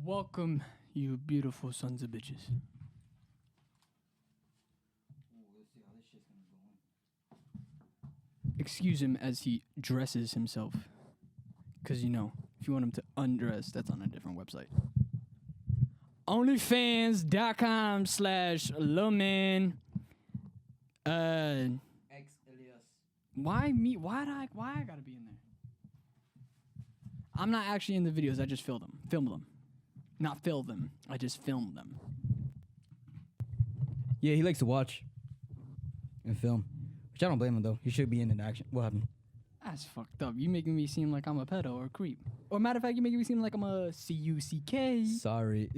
Welcome, you beautiful sons of bitches. Excuse him as he dresses himself. Because, you know, if you want him to undress, that's on a different website. OnlyFans.com/Lumen. Why me? Why I gotta be in there? I'm not actually in the videos. I just film them. Not film them. I just filmed them. Yeah, he likes to watch and film. Which I don't blame him, though. He should be in action. What happened? That's fucked up. You making me seem like I'm a pedo or a creep. Or matter of fact, you making me seem like I'm a C-U-C-K. Sorry.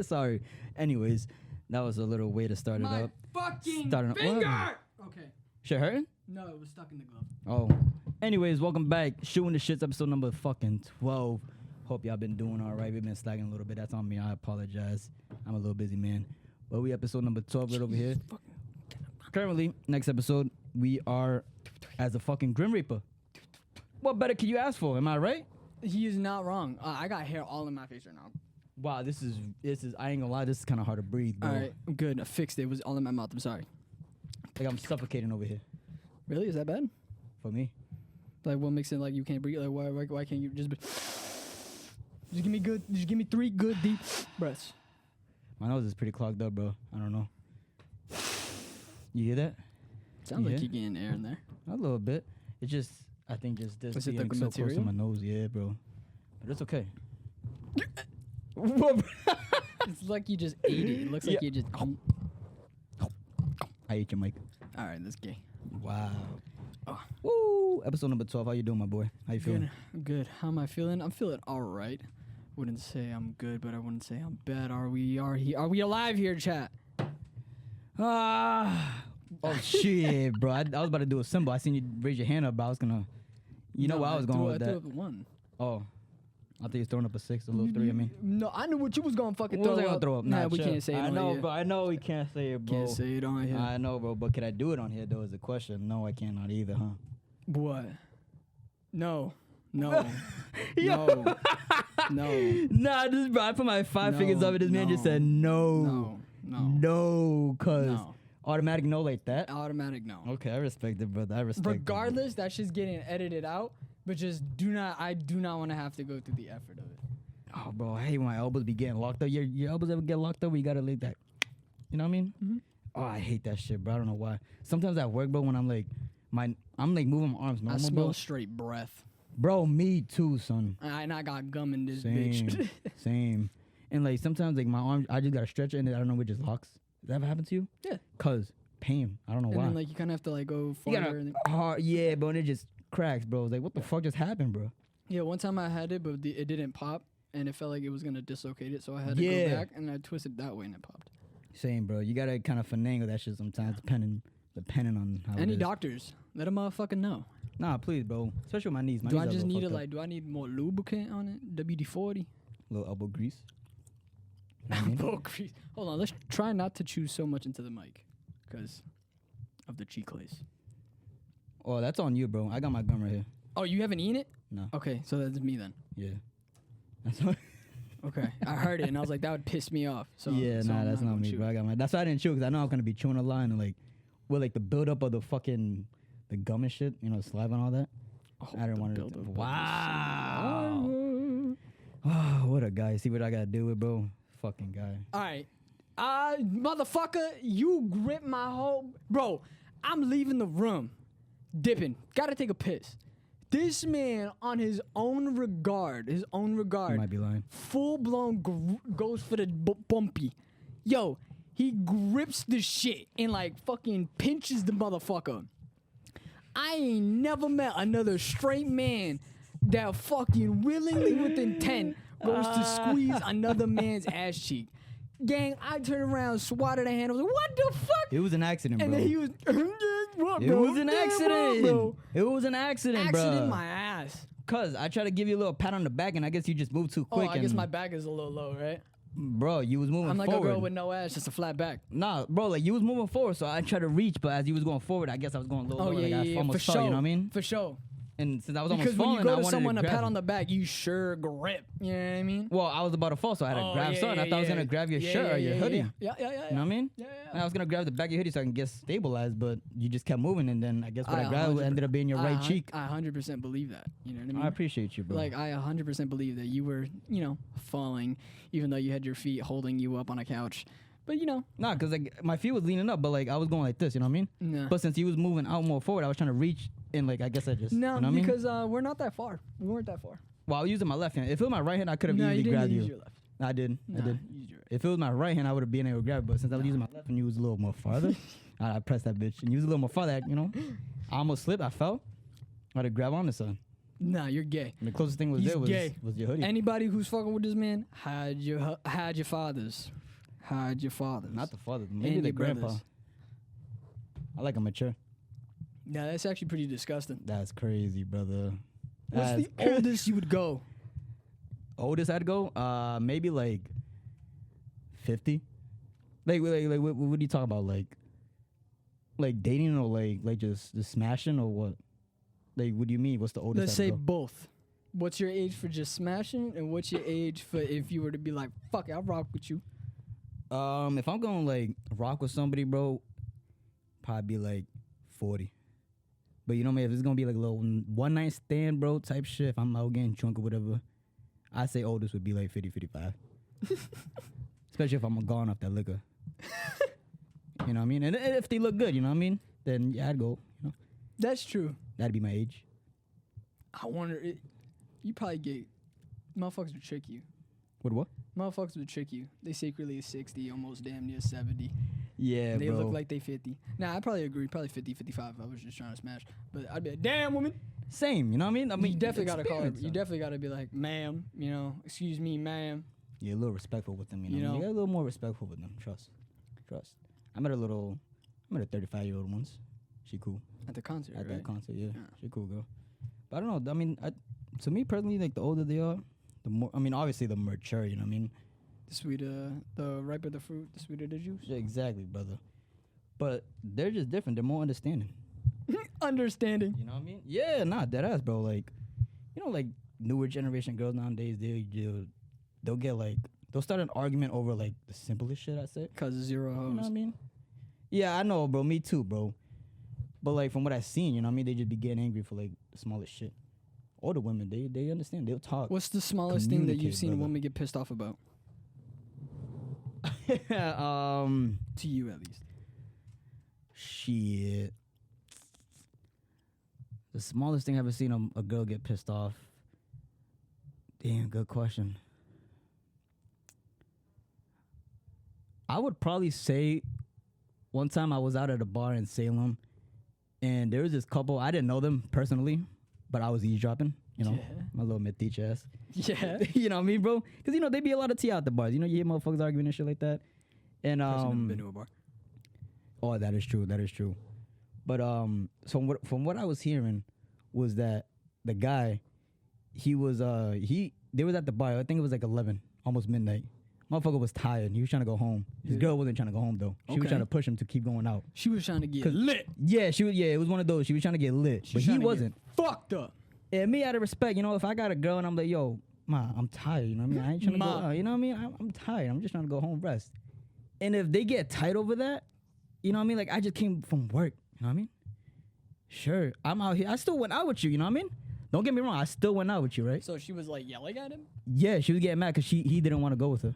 Sorry. Anyways, that was a little way to start it up. Fucking Starting finger! Okay. Shit hurting? No, it was stuck in the glove. Oh. Anyways, welcome back. Shooting the Shits, episode number fucking 12. Hope y'all been doing all right. We've been slacking a little bit. That's on me. I apologize. I'm a little busy, man. But we episode number 12 right over here. Currently, next episode, we are as a fucking Grim Reaper. What better could you ask for? Am I right? He is not wrong. I got hair all in my face right now. Wow, this is. I ain't gonna lie. This is kind of hard to breathe, bro. All right, I'm good. I fixed it. It was all in my mouth. I'm sorry. Like I'm suffocating over here. Really? Is that bad? For me. Like, what makes it like you can't breathe? Like, why can't you just give me good? Just give me 3 good deep breaths. My nose is pretty clogged up, bro. I don't know. You hear that? Sounds like you're getting air in there. A little bit. It's just, I think just this Is it being the so close to material? my nose, yeah, bro. But it's okay. It's like you just ate it. It looks like you just. I ate your mic. All right, that's gay. Wow. Oh. Woo! Episode number 12. How you doing, my boy? How you feeling? Good. How am I feeling? I'm feeling all right. Wouldn't say I'm good, but I wouldn't say I'm bad. Are we alive here, chat? Oh shit, bro! I was about to do a symbol. I seen you raise your hand up, but I was gonna. You know where I was going with that. I threw up 1. Oh, I thought you was throwing up a 6, a little 3. I mean, no, I knew what you was gonna fucking what throw was I up. gonna throw up? Nah, we chill. can't say it I on know, here. bro. I know we can't say it, bro. Can't say it on here. I know, bro. But could I do it on here though? Is the question. No, I cannot either, huh? What? No. No. Yo. No. Nah, this bro. I put my 5 fingers up, and this man just said no. No, cuz. Automatic no like that? Automatic no. Okay, I respect it, brother. I respect Regardless, that shit's getting edited out, but just I do not want to have to go through the effort of it. Oh, bro, I hate when my elbows be getting locked up. Your elbows ever get locked up where you gotta like that? You know what I mean? Mm-hmm. Oh, I hate that shit, bro. I don't know why. Sometimes at work, bro, when I'm like moving my arms normal, I smell bro. straight breath. Bro, me too, son. And I got gum in this Same, bitch. same. And like sometimes like my arms, I just gotta stretch it and I don't know what just locks. Does that ever happen to you? Yeah. Cause pain. I don't know And why. then like you kind of have to like go You farther. gotta And hard, yeah, bro, and it just cracks, bro. It's like what the fuck just happened, bro? yeah, one time I had it, but it didn't pop, and it felt like it was gonna dislocate it, so I had to go back, and I twisted that way, and it popped. Same, bro. You gotta kind of finagle that shit sometimes, depending on how. Any it is. doctors, let a motherfucker know. Nah, please, bro. Especially with my knees. My Do knees I are a just little need fucked up. do I need more lubricant on it? WD-40. Little elbow grease. You know what I mean? Elbow grease. Hold on, let's try not to chew so much into the mic, because of the chicles. Oh, that's on you, bro. I got my gum right here. Oh, you haven't eaten it? No. Okay, so that's me then. Yeah. That's what. Okay, I heard it and I was like, that would piss me off. So Yeah, so nah, I'm that's not gonna me, chew. bro. I got my. That's why I didn't chew, because I know I'm gonna be chewing a line and like, with like the buildup of the fucking the gum and shit, you know, saliva and all that. Oh, I didn't want to. build up of the Wow. Oh, what a guy. See what I gotta do with, bro? Fucking guy. All right, motherfucker, you grip my whole bro. I'm leaving the room, dipping. Gotta take a piss. This man, on his own regard, You might be lying. full blown goes for the bumpy. Yo, he grips the shit and like fucking pinches the motherfucker. I ain't never met another straight man that fucking willingly with intent goes to squeeze another man's ass cheek. Gang, I turned around, swatted a hand. I was like, what the fuck? It was an accident, And bro. then he was, what, It bro? was an Yeah, accident. bro. It was an accident, bro. Accident my ass. Cause I tried to give you a little pat on the back, and I guess you just moved too quick. Oh, I guess and my back is a little low, right? bro, you was moving I'm like forward. a girl with no ass, just a flat back. Nah, bro, like you was moving forward, so I tried to reach, but as you was going forward, I guess I was going a little Oh, lower. yeah, like, I yeah, almost for fell, sure. you know what I mean? For sure. And since I was Because almost when falling, you go I to wanted someone to to grab pat on it. the back, you sure grip. You know what I mean? Well, I was about to fall, so I had to grab something. I thought I was gonna grab your shirt or your hoodie. Yeah. You know what I mean? Yeah. And I was gonna grab the back of your hoodie so I can get stabilized, but you just kept moving, and then I guess what I grabbed 100% ended up being your right cheek. I 100% believe that. You know what I mean? I appreciate you, bro. Like, I 100% believe that you were, falling, even though you had your feet holding you up on a couch. But, Nah, because like my feet was leaning up, but like I was going like this, you know what I mean? no. But since he was moving out more forward, I was trying to reach, and like I guess I just, No, you know what I mean? because we're not that far. We weren't that far. Well, I was using my left hand. If it was my right hand, I could have No, you easily didn't grabbed use you. your left. I did. No, I did. you used your right. If it was my right hand, I would have been able to grab it. But since I was using my left and you was a little more farther, I pressed that bitch. And you was a little more farther, I almost slipped. I fell. I had to grab on to son. Nah, you're gay. And the closest thing was He's there was gay. your hoodie. Anybody who's fucking with this man, hide your fathers. Hide your fathers. Not the father. Maybe And the your grandpa. brothers. I like a mature. Yeah, that's actually pretty disgusting. That's crazy, brother. What's That's the oldest you would go? oldest I'd go? Maybe like 50. Like what are you talking about? Like dating or like just smashing or what? Like what do you mean? What's the oldest? Let's I'd say go? both. What's your age for just smashing, and what's your age for if you were to be like, fuck it, I'll rock with you? If I'm going like rock with somebody, bro, probably be like 40. But you know me, if it's gonna be like a little one night stand, bro, type shit, if I'm out getting drunk or whatever, I'd say oldest would be like 50, 55. Especially if I'm gone off that liquor. You know what I mean? And if they look good, you know what I mean? Then yeah, I'd go. That's true. That'd be my age. I wonder, you probably get, motherfuckers would trick you. What? Motherfuckers would trick you. They secretly is 60, almost damn near 70. Yeah, They bro. look like they 50. Nah, I probably agree. Probably 50, 55 if I was just trying to smash. But I'd be like, damn, woman. Same, you know what I mean? You definitely got to call her. experience, You son. definitely got to be like, ma'am, excuse me, ma'am. Yeah, a little respectful with them, You you know? know? You got a little more respectful with them. Trust. I met a 35-year-old once. She cool. At the concert, At right? that concert, yeah. Yeah. She cool girl. But I don't know. I mean, to me personally, like the older they are, the more. I mean, obviously the mature. You know what I mean? The sweeter, the riper the fruit, the sweeter the juice. Yeah, exactly, brother. But they're just different. They're more understanding. Understanding. You know what I mean? Yeah, nah, dead ass, bro. Like, like newer generation girls nowadays, they'll get like they'll start an argument over like the simplest shit. I say. Cause of zero You know what I hoes. mean? Yeah, I know, bro. Me too, bro. But like from what I've seen, you know what I mean? They just be getting angry for like the smallest shit. Older women, they understand. They'll talk. What's the smallest thing that you've Communicate, seen a brother. woman get pissed off about? To you, at least. Shit. The smallest thing I've ever seen a girl get pissed off. Damn, good question. I would probably say one time I was out at a bar in Salem, and there was this couple. I didn't know them personally, but I was eavesdropping. Yeah. My little mid-teach ass. Yeah. You know what I mean, bro? Because they be a lot of tea out the bars. You hear motherfuckers arguing and shit like that. And Person never been to a bar. oh, that is true. But from what I was hearing was that the guy, he was they was at the bar. I think it was like 11, almost midnight. Motherfucker was tired. He was trying to go home. His Yeah. girl wasn't trying to go home though. She was Okay. trying to push him to keep going out. She was trying to get 'Cause- lit. Yeah, she was. Yeah, it was one of those. She was trying to get lit, She but was he trying to get wasn't. fucked up. And me, out of respect, if I got a girl and I'm like, yo, ma, I'm tired. You know what I mean? I ain't trying to go Ma. out. You know what I mean? I'm tired. I'm just trying to go home rest. And if they get tight over that, you know what I mean? Like I just came from work. You know what I mean? Sure, I'm out here. I still went out with you. You know what I mean? Don't get me wrong. I still went out with you, right? So she was like yelling at him? Yeah, she was getting mad because he didn't want to go with her.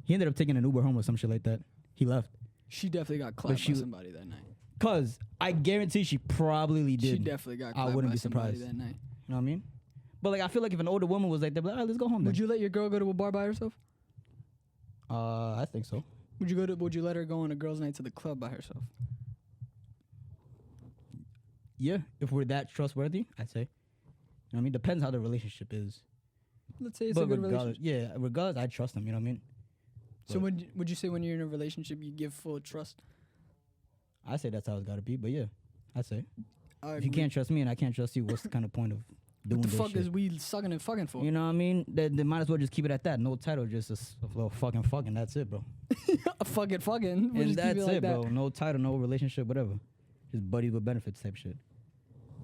He ended up taking an Uber home or some shit like that. He left. She definitely got clapped she by w- somebody that night. Cause I guarantee she probably did. She definitely got I clapped wouldn't by be somebody surprised. that night. You know what I mean? But like I feel like if an older woman was like, they'd be like, all right, let's go home then. Would you let your girl go to a bar by herself? I think so. Would you let her go on a girls' night to the club by herself? Yeah, if we're that trustworthy, I'd say. You know what I mean? Depends how the relationship is. Let's say it's But a good regardless, relationship. yeah, regardless, I trust them. You know what I mean? So would you say when you're in a relationship you give full trust? I say that's how it's got to be. But yeah, I say I if you agree. can't trust me and I can't trust you, what's the kind of point of doing What the this fuck shit? is we sucking and fucking for? You know what I mean? They might as well just keep it at that. No title, just a little fucking. That's it, bro. fucking. We'll And just keep that's it like it, that. bro. No title, no relationship, whatever. Just buddies with benefits type shit.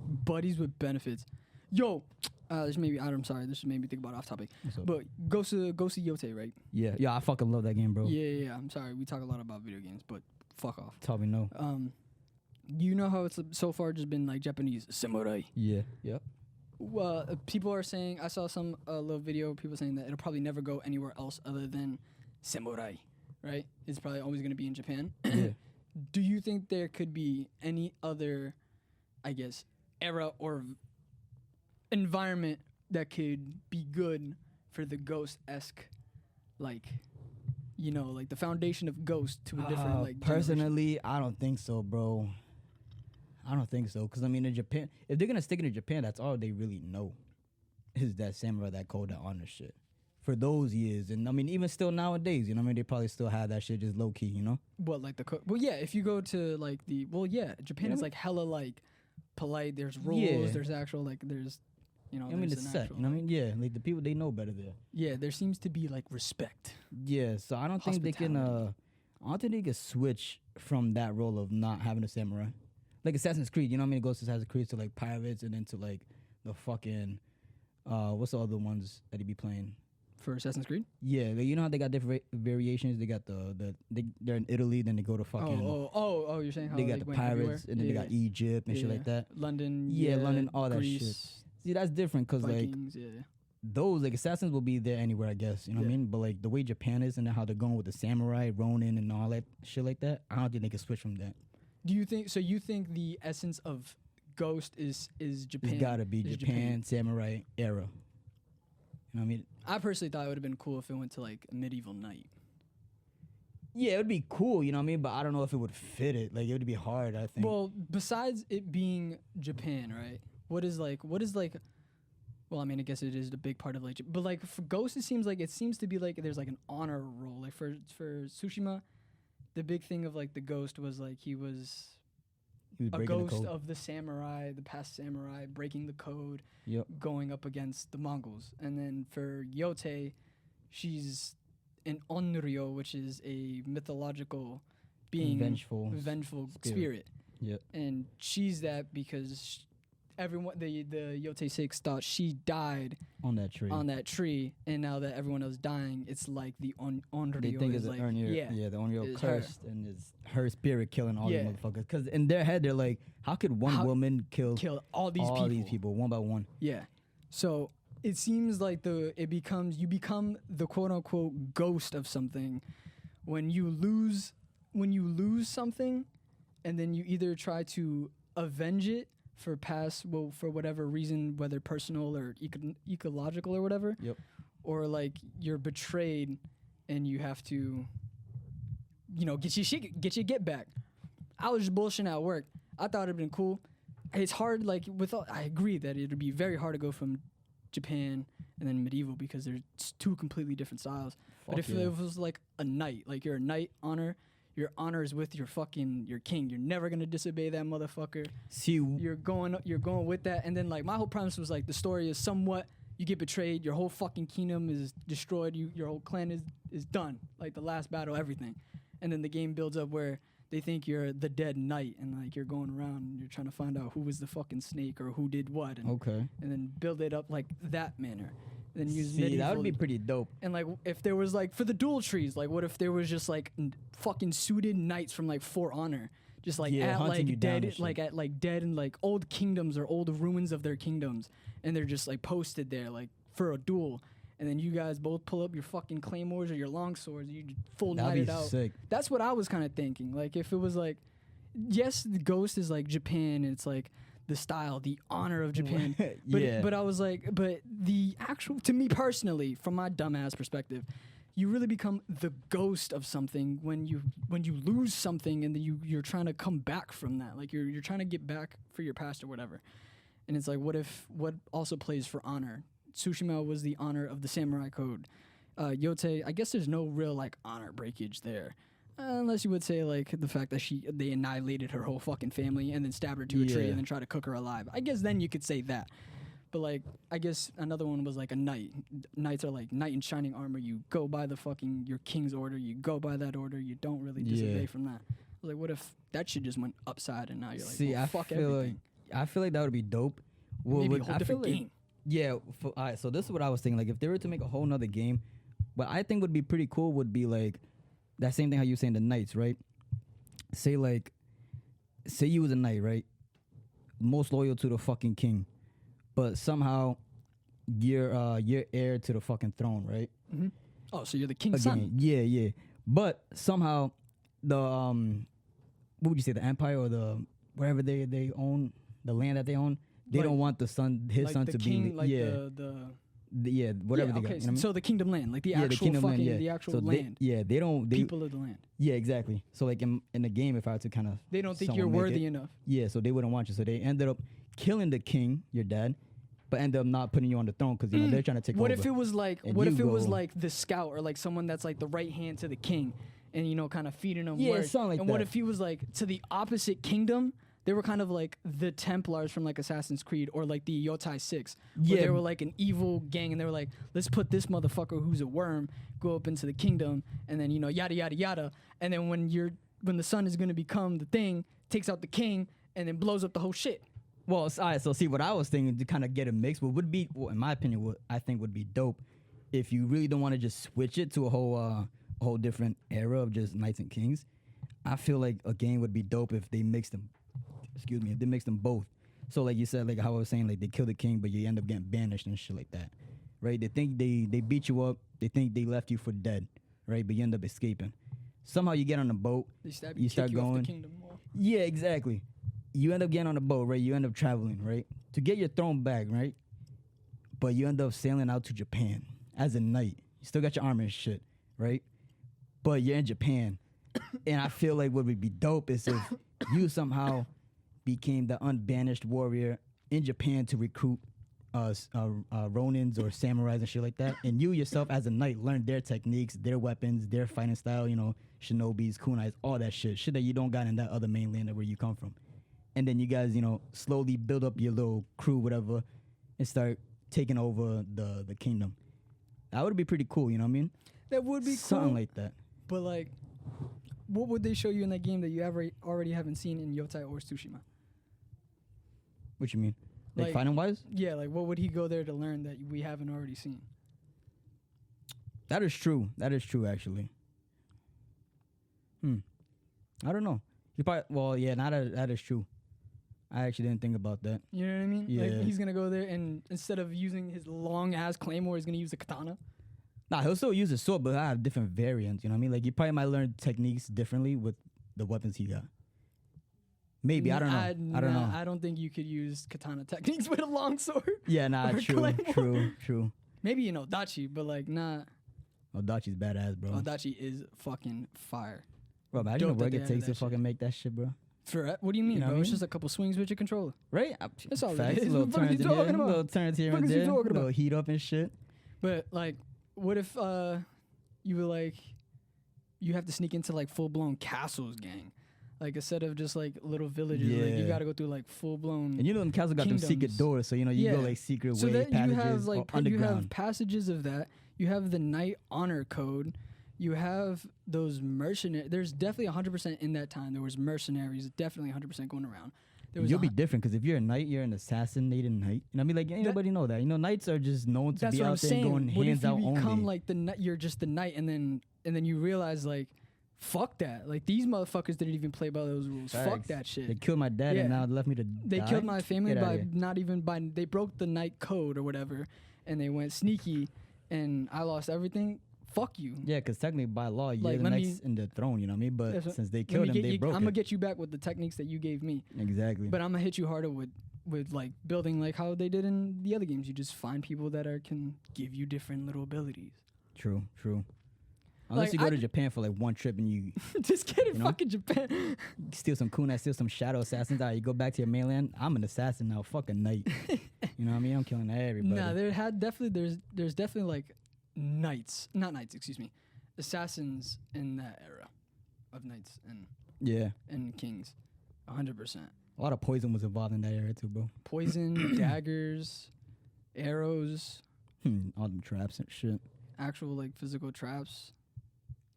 buddies with benefits. Yo, this made me. I'm sorry. This made me think about off topic. But Ghost of Yotei, right? Yeah, I fucking love that game, bro. Yeah. I'm sorry. We talk a lot about video games, but fuck off. Tell me no. You know how it's so far just been like Japanese samurai. Yeah. Yep. Well, people are saying, I saw some little video, people saying that it'll probably never go anywhere else other than samurai, right? It's probably always going to be in Japan. Yeah. Do you think there could be any other, I guess, era or environment that could be good for the Ghost-esque, like, you know, like the foundation of Ghost to a different, like, personally, I don't think so, bro. I don't think so, because I mean, in Japan, if they're gonna stick it in Japan, that's all they really know, is that samurai, that code, that honor shit. For those years, and I mean, even still nowadays, you know what I mean, they probably still have that shit just low key, you know. What, like well, yeah, if you go to like Japan is like hella like polite. There's rules. There's actual like there's, you know. I mean, it's set. You know what I mean? Yeah, like the people, they know better there. Yeah, there seems to be like respect. Yeah, so I don't think they can. I don't think they can switch from that role of not having a samurai. Like Assassin's Creed, you know what I mean? It goes to Assassin's Creed to like pirates and then to like the fucking what's the other ones that he be playing? For Assassin's Creed? Yeah, like, you know how they got different variations? They got they're in Italy, then they go to fucking you're saying how they got the pirates everywhere? and then they got Egypt and shit like that. London, London, all that Greece, shit. See, that's different because like those like assassins will be there anywhere, I guess. You know what I mean? But like the way Japan is and how they're going with the samurai, Ronin, and all that shit like that, I don't think they can switch from that. Do you think so? You think the essence of Ghost is Japan? It's gotta be Japan samurai era. You know what I mean? I personally thought it would have been cool if it went to like a medieval knight. Yeah, it would be cool, you know what I mean? But I don't know if it would fit it. Like, it would be hard, I think. Well, besides it being Japan, right? What is like? Well, I mean, I guess it is a big part of like, but like for Ghost, it seems to be like there's like an honor role. Like for Tsushima, the big thing of like the Ghost was like he was a ghost of the samurai, the past samurai, breaking the code, going up against the Mongols. And then for Yotei, she's an onryo, which is a mythological being, vengeful spirit. Yep. And she's that because everyone, the Yotei 6 thought she died on that tree, and now that everyone else dying, it's like the onryo. They think it's like, the onryo cursed, and it's her spirit killing all these motherfuckers. Because in their head, they're like, how could one woman kill all these people one by one? Yeah. So it seems like you become the quote unquote ghost of something when you lose something, and then you either try to avenge it for whatever reason, whether personal or ecological or whatever. Yep. Or like you're betrayed and you have to, get your get back. I was just bullshitting at work. I thought it'd been cool. It's hard, like I agree that it'd be very hard to go from Japan and then medieval because there's two completely different styles. But if it was like a knight, like you're a knight honor, your honor is with your king. You're never gonna disobey that motherfucker. See, you're going with that. And then like my whole premise was like the story is somewhat you get betrayed, your whole fucking kingdom is destroyed, your whole clan is done. Like the last battle, everything. And then the game builds up where they think you're the dead knight and like you're going around and you're trying to find out who was the fucking snake or who did what. And, and then build it up like that manner. Then use medieval. That would be pretty dope. And like if there was like for the dual trees, like what if there was just like fucking suited knights from like For Honor, just like at like dead, like at like dead and like old kingdoms or old ruins of their kingdoms, and they're just like posted there like for a duel. And then you guys both pull up your fucking claymores or your long swords, you full knight it out. Sick. That's what I was kind of thinking. Like if it was like, yes, the Ghost is like Japan, and it's like the style, the honor of Japan. But I was like, but the actual, to me personally, from my dumbass perspective, you really become the ghost of something when you lose something and then you're trying to come back from that. Like you're trying to get back for your past or whatever. And it's like, what also plays for honor? Tsushima was the honor of the samurai code. Yotei, I guess there's no real like honor breakage there. Unless you would say like the fact that they annihilated her whole fucking family and then stabbed her to a tree and then tried to cook her alive. I guess then you could say that. But like I guess another one was like a knight. Knights are like knight in shining armor. You go by the fucking your king's order. You go by that order. You don't really disobey from that. Like what if that shit just went upside and now you're like, fuck everything. I feel like that would be dope. Maybe a whole I feel different like, game. yeah. All right, so this is what I was thinking. Like, if they were to make a whole nother game, what I think would be pretty cool would be like that same thing how you saying the knights, right? Say you was a knight, right? Most loyal to the fucking king, but somehow you're heir to the fucking throne, right? Mm-hmm. Oh, so you're the king's son. Yeah. But somehow the what would you say, the empire or the wherever they own, the land that they own, they Like- don't want his son the to king, be like whatever yeah, they okay, got. You know what I mean? so the kingdom land, like the actual the kingdom fucking land, yeah. the actual so land, they don't people of the land. yeah, exactly. So like in the game, if I were to kind of They don't think you're worthy enough. yeah, so they wouldn't want you. So they ended up killing the king, your dad, but ended up not putting you on the throne because they're trying to take What over. if it was like And what you if it was go- like the scout or like someone that's like the right hand to the king and kind of feeding him Yeah, words. something like and what that. if he was like to the opposite kingdom? They were kind of like the Templars from like Assassin's Creed or like the Yotei 6. Where Yeah. they were like an evil gang and they were like, let's put this motherfucker who's a worm go up into the kingdom and then yada yada yada. And then when the son is gonna become the thing, takes out the king and then blows up the whole shit. Well, all right. So see, what I was thinking to kind of get a mix, what would be, well, in my opinion, what I think would be dope, if you really don't want to just switch it to a whole different era of just knights and kings. I feel like a game would be dope if they mixed them. Excuse me, if they mixed them both. So like you said, like how I was saying, like they kill the king, but you end up getting banished and shit like that, right? They think they beat you up. They think they left you for dead, right? But you end up escaping. Somehow you get on a boat. They stab You you, start kick you off going. the kingdom wall. Yeah, exactly. You end up getting on a boat, right? You end up traveling, right? To get your throne back, right? But you end up sailing out to Japan as a knight. You still got your armor and shit, right? But you're in Japan. And I feel like what would be dope is if you somehow became the unbanished warrior in Japan to recruit Ronins or samurais and shit like that. And you yourself as a knight learned their techniques, their weapons, their fighting style, shinobis, kunais, all that shit that you don't got in that other mainland where you come from. And then you guys, slowly build up your little crew, whatever, and start taking over the kingdom. That would be pretty cool, you know what I mean? That would be Something cool. like that. But like, what would they show you in that game that you already haven't seen in Yotei or Tsushima? What you mean? Like Like- fighting wise? Yeah, like what would he go there to learn that we haven't already seen? That is true. That is true, actually. I don't know. You probably, well, yeah, that is true. I actually didn't think about that. You know what I mean? Yeah. Like he's gonna go there and instead of using his long ass claymore, he's gonna use a katana. Nah, he'll still use a sword, but I have different variants. You know what I mean? Like you probably might learn techniques differently with the weapons he got. Maybe I don't know. I don't know. I don't think you could use katana techniques with a long sword. Yeah, nah, or claymore. true. Maybe Dachi, but like nah. Odachi's badass, bro. Dachi is fucking fire. Bro, imagine the dope that work they it added takes to that shit. fucking make that shit, bro. What do you mean, You know bro? what I It's mean? just a couple swings with your controller. Right? That's all it Facts. is. Little What the fuck turns you in here, talking about? little turns here What and is you there, talking little about? heat up and shit. But like, what if you were like, you have to sneak into like full blown castles, gang? Like instead of just like little villages, like you Yeah. got to go through like full blown. And them castles got them secret Kingdoms. doors, so you go Yeah. like secret So way that passages you have or like you underground. have passages of that. You have the knight honor code. You have those mercenary. There's definitely 100% in that time. There was mercenaries, definitely 100% going around. There was You'll a be hun- different because if you're a knight, you're an assassinated knight. You know what I mean? Like ain't That- nobody know that. Knights are just known to That's be what I'm out there saying. going What hands if out you become only. like the knight? You're just the knight, and then you realize like, fuck that. Like these motherfuckers didn't even play by those rules. Fuck Facts. that shit. They killed my dad and Yeah. now left me to They die? killed my family Get outta by here. not even by. They broke the night code or whatever, and they went sneaky, and I lost everything. Fuck you. Yeah, because technically by law, you're Like, the let next in the throne, you know what I mean? But That's what- since they Let killed me him, get they you, broke I'm gonna it. get you back with the techniques that you gave me, Exactly. but I'm gonna hit you harder with like building like how they did in the other games. You just find people that can give you different little abilities. True. Unless Like, you go I to d- Japan for like one trip and you Just get in You know? fucking Japan. steal some kunai, steal some shadow assassins. All right, you go back to your mainland. I'm an assassin now. Fuck a knight. You know what I mean? I'm killing everybody. Nah, there's definitely like assassins in that era of knights Yeah. and kings, 100%. A lot of poison was involved in that area too, bro. Poison, daggers, arrows, All them traps and shit. actual like physical traps.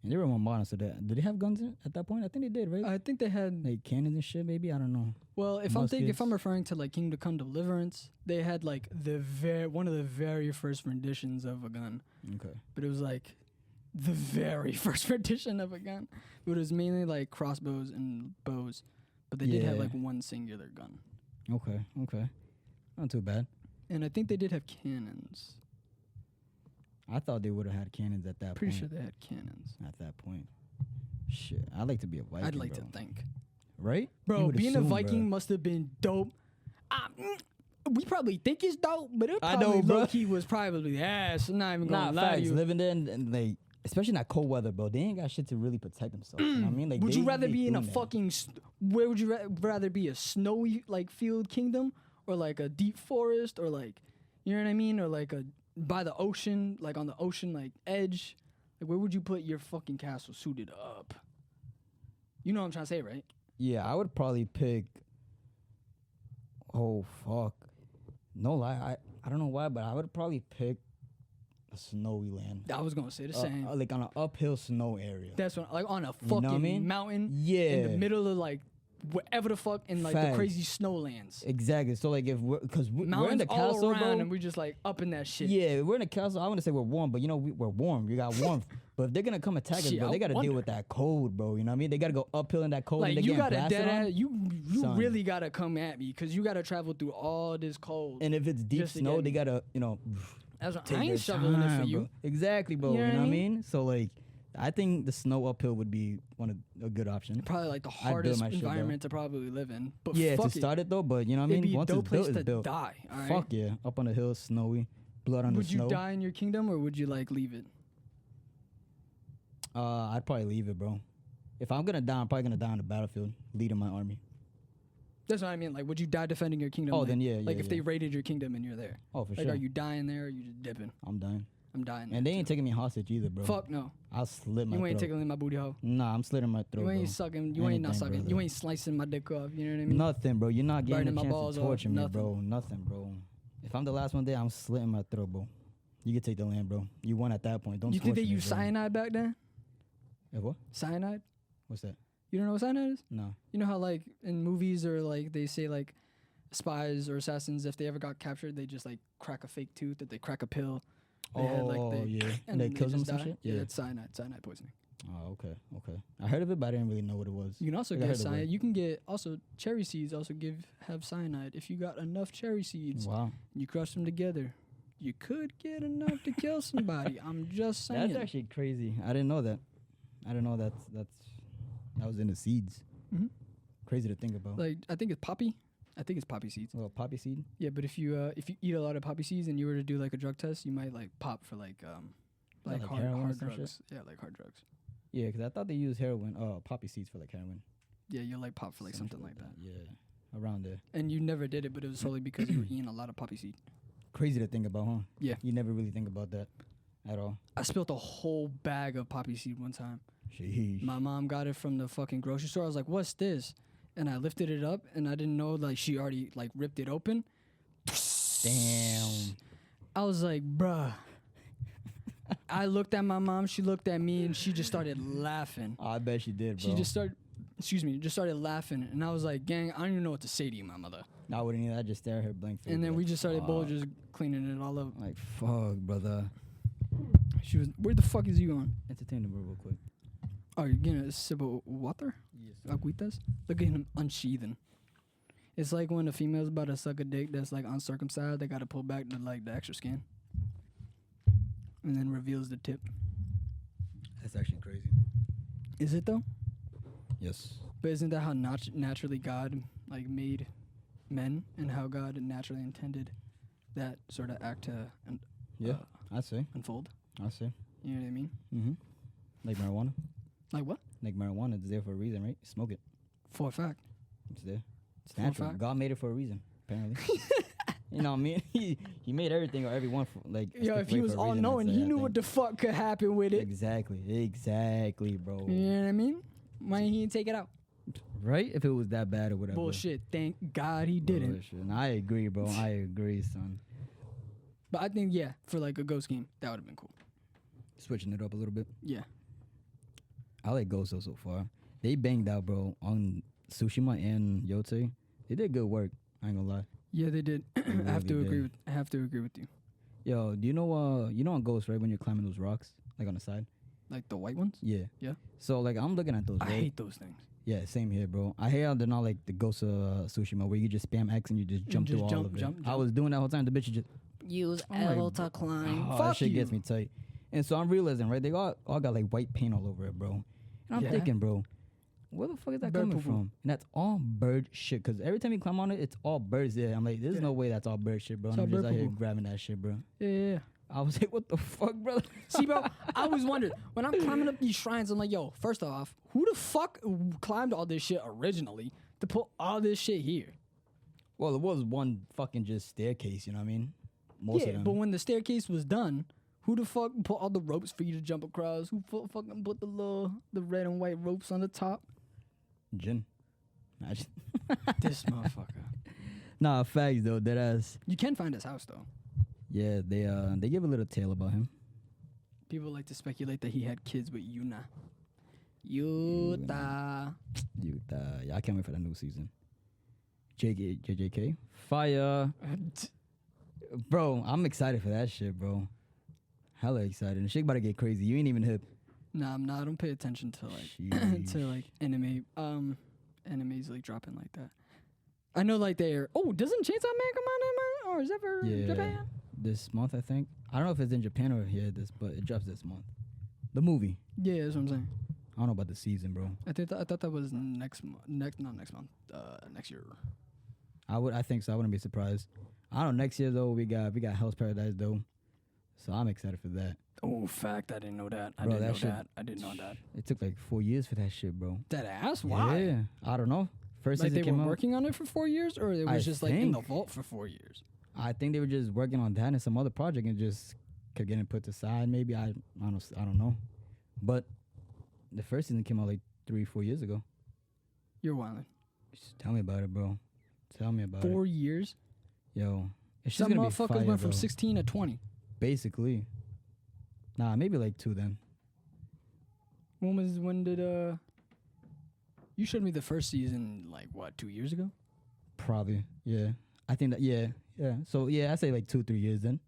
And they were more modern, so did they have guns at that point? I think they did, right? I think they had. Like cannons and shit, maybe? I don't know. Well, if I'm referring to like Kingdom Come Deliverance, they had like one of the very first renditions of a gun. Okay. But it was like the very first rendition of a gun. But it was mainly like crossbows and bows. But they did have like one singular gun. Okay. Not too bad. And I think they did have cannons. I thought they would have had cannons at that Pretty point. sure they had cannons. At that point. Shit. I'd like to be a Viking, I'd like bro. to think. Right? Bro, being a Viking must have been dope. We probably think it's dope, but it probably low-key was probably ass. I'm not even gonna lie to you. Living there and like, especially in that cold weather, bro, they ain't got shit to really protect themselves. You know what I mean? Like, would you rather be in a fucking... Where would you rather be? A snowy, like, field kingdom? Or, like, a deep forest? Or, like, you know what I mean? Or, like, by the ocean, like, on the ocean, like, edge? Like, where would you put your fucking castle suited up? You know what I'm trying to say, right? Yeah, I would probably pick... Oh, fuck. No lie, I don't know why, but I would probably pick a snowy land. I was gonna say the same. Like on an uphill snow area. That's what, like on a fucking You know what I mean? mountain. Yeah. In the middle of like whatever the fuck in like the crazy snowlands. Exactly. So like because we're in the all castle, around, bro, and we're just like up in that shit. Yeah, we're in the castle. I want to say we're warm, but you know we're warm. You got warmth. But if they're gonna come attack us, bro, they gotta deal with that cold, bro. You know what I mean? They gotta go uphill in that cold. Like and you gotta you really gotta come at me because you gotta travel through all this cold. And if it's deep snow, they gotta That's what I ain't shoveling it for you. Bro. Exactly, bro. You know what I mean? So like, I think the snow uphill would be a good option. Probably like the hardest environment to probably live in. But yeah, fuck to start it though. But you know what I mean? It'd be once a dope it's built, place it's built. die. All right? Fuck yeah, up on the hill, snowy, blood on the snow. Would you die in your kingdom or would you like leave it? I'd probably leave it, bro. If I'm gonna die, I'm probably gonna die on the battlefield, leading my army. That's what I mean. Like, would you die defending your kingdom? Oh, then yeah. Like, if they raided your kingdom and you're there. Oh, for like, sure. are you dying there or are you just dipping? I'm dying. I'm dying. And they ain't taking me hostage either, bro. Fuck no. I'll slit my throat. You ain't tickling my booty hole. Nah, I'm slitting my throat, You ain't bro. sucking. You ain't not sucking. Brother. You ain't slicing my dick off. You know what I mean? Nothing, bro. You're not getting Burning a my balls chance to torture off. me, Nothing. bro. Nothing, bro. If I'm the last one there, I'm slitting my throat, bro. You can take the land, bro. You won at that point. Don't You torture think they me, used bro. cyanide back then? What? Cyanide? What's that? You don't know what cyanide is? No. You know how like in movies or like they say like spies or assassins, if they ever got captured, they just like crack a fake tooth, that they crack a pill. They had, yeah. And they then kill them just some die. shit? Yeah, it's cyanide poisoning. Oh, okay. I heard of it, but I didn't really know what it was. You can also Like, I get heard of it. cyanide. You can get also cherry seeds. Also have cyanide. If you got enough cherry seeds, Wow. you crush them together, you could get enough to kill somebody. I'm just saying. That's actually crazy. I didn't know that. I didn't know that was in the seeds. Mm-hmm. Crazy to think about. Like I think it's poppy. I think it's poppy seeds. A little poppy seed. Yeah, but if you eat a lot of poppy seeds and you were to do like a drug test, you might like pop for like like hard heroin or some drugs. Yeah, like hard drugs. Yeah, because I thought they used poppy seeds for like heroin. Yeah, you'll like pop for like something like that. Yeah, around there. And you never did it, but it was solely because you were eating a lot of poppy seed. Crazy to think about, huh? Yeah. You never really think about that at all. I spilled a whole bag of poppy seed one time. Sheesh. My mom got it from the fucking grocery store. I was like, "What's this?" And I lifted it up, and I didn't know like she already like ripped it open. Damn. I was like, "Bruh." I looked at my mom. She looked at me, and she just started laughing. Oh, I bet she did, bro. She just started laughing, and I was like, "Gang, I don't even know what to say to you, my mother." I wouldn't either. I just stare at her blank face. And then like, we just started both fuck. just cleaning it all up. Like, fuck, brother. She was, "Where the fuck is you on?" Entertain the bro real quick. Oh, you're getting a sip of water? Yes. Agüitas? Look at him unsheathing. It's like when a female's about to suck a dick that's like uncircumcised, they gotta pull back the extra skin. And then reveals the tip. That's actually crazy. Is it though? Yes. But isn't that how naturally God like made men and how God naturally intended that sort of act to I see. unfold? I see. You know what I mean? Mm-hmm. Like marijuana. Like what? Like marijuana, it's there for a reason, right? Smoke it. For a fact. It's there. It's For a natural. fact. God made it for a reason, apparently. You know what I mean? He made everything or everyone for, like. Yo, if he was all knowing, he knew what the fuck could happen with it. Exactly, bro. You know what I mean? Why didn't he take it out? Right? If it was that bad or whatever. Bullshit. Thank God he didn't. Bullshit. And I agree, bro. I agree, son. But I think, yeah, for like a ghost game, that would have been cool. Switching it up a little bit. Yeah. I like Ghost though so far. They banged out, bro, on Tsushima and Yotei. They did good work. I ain't gonna lie. Yeah, they did. I have to really agree did. with. I have to agree with you. Yo, do you know on Ghost, right, when you're climbing those rocks, like on the side? Like the white ones. Yeah. Yeah. So like I'm looking at those. I right? hate those things. Yeah, same here, bro. I hate how they're not like the Ghost of Tsushima where you just spam X and you just jump just through all jump, of it. jump, I jump. was doing that whole time. The bitch just Use I'm like, L to climb. oh, Fuck that shit you. gets me tight. And so I'm realizing, right, they all got like white paint all over it, bro. And I'm Yeah. thinking, bro, where the fuck is that Bird coming poo-poo. from? And that's all bird shit. Because every time you climb on it, it's all birds there. I'm like, there's Yeah. no way that's all bird shit, bro. It's And all I'm just bird out here poo-poo. grabbing that shit, bro. Yeah. I was like, what the fuck, brother? See, bro, I always wondered when I'm climbing up these shrines. I'm like, yo, first off, who the fuck climbed all this shit originally to put all this shit here? Well, it was one fucking just staircase, you know what I mean? Most of Yeah, them. but when the staircase was done, who the fuck put all the ropes for you to jump across? Who fucking put the red and white ropes on the top? Jin. Imagine. This motherfucker. Nah, facts though, dead ass. You can find his house though. Yeah, they give a little tale about him. People like to speculate that he had kids with Yuna. Yuta. Yeah, I can't wait for the new season. JJK. Fire. Bro, I'm excited for that shit, bro. Hella excited. And shit about to get crazy. You ain't even hip. Nah, I'm not. I don't pay attention to like Sheesh. to like animes like dropping like that. I know like they're. Oh, doesn't Chainsaw Man come out in my, or is that for Yeah. Japan? This month, I think. I don't know if it's in Japan or here, but it drops this month. The movie. Yeah, that's what I'm saying. I don't know about the season, bro. I thought that was next month. Not next month. Next year. I think so. I wouldn't be surprised. I don't know. Next year though, we got Hell's Paradise though, so I'm excited for that. Oh, fact! I didn't know that. I Bro, didn't that know shit- that. I didn't know that. It took like 4 years for that shit, bro. That ass? Why? Yeah, I don't know. First Like season they were came out. working on it for 4 years, or it was I just like in the think. vault for 4 years. I think they were just working on that and some other project and just kept getting put aside. Maybe I don't know. But the first season came out like 3-4 years ago. You're wilding. Just tell me about it, bro. Tell me about it. 4 years. Yo, it's just Some gonna be motherfuckers fire, went from bro. 16 to 20. Basically. Nah, maybe like 2 then. When did you showed me the first season like what 2 years ago? Probably. Yeah. I think that. Yeah. So yeah, I say like 2-3 years then,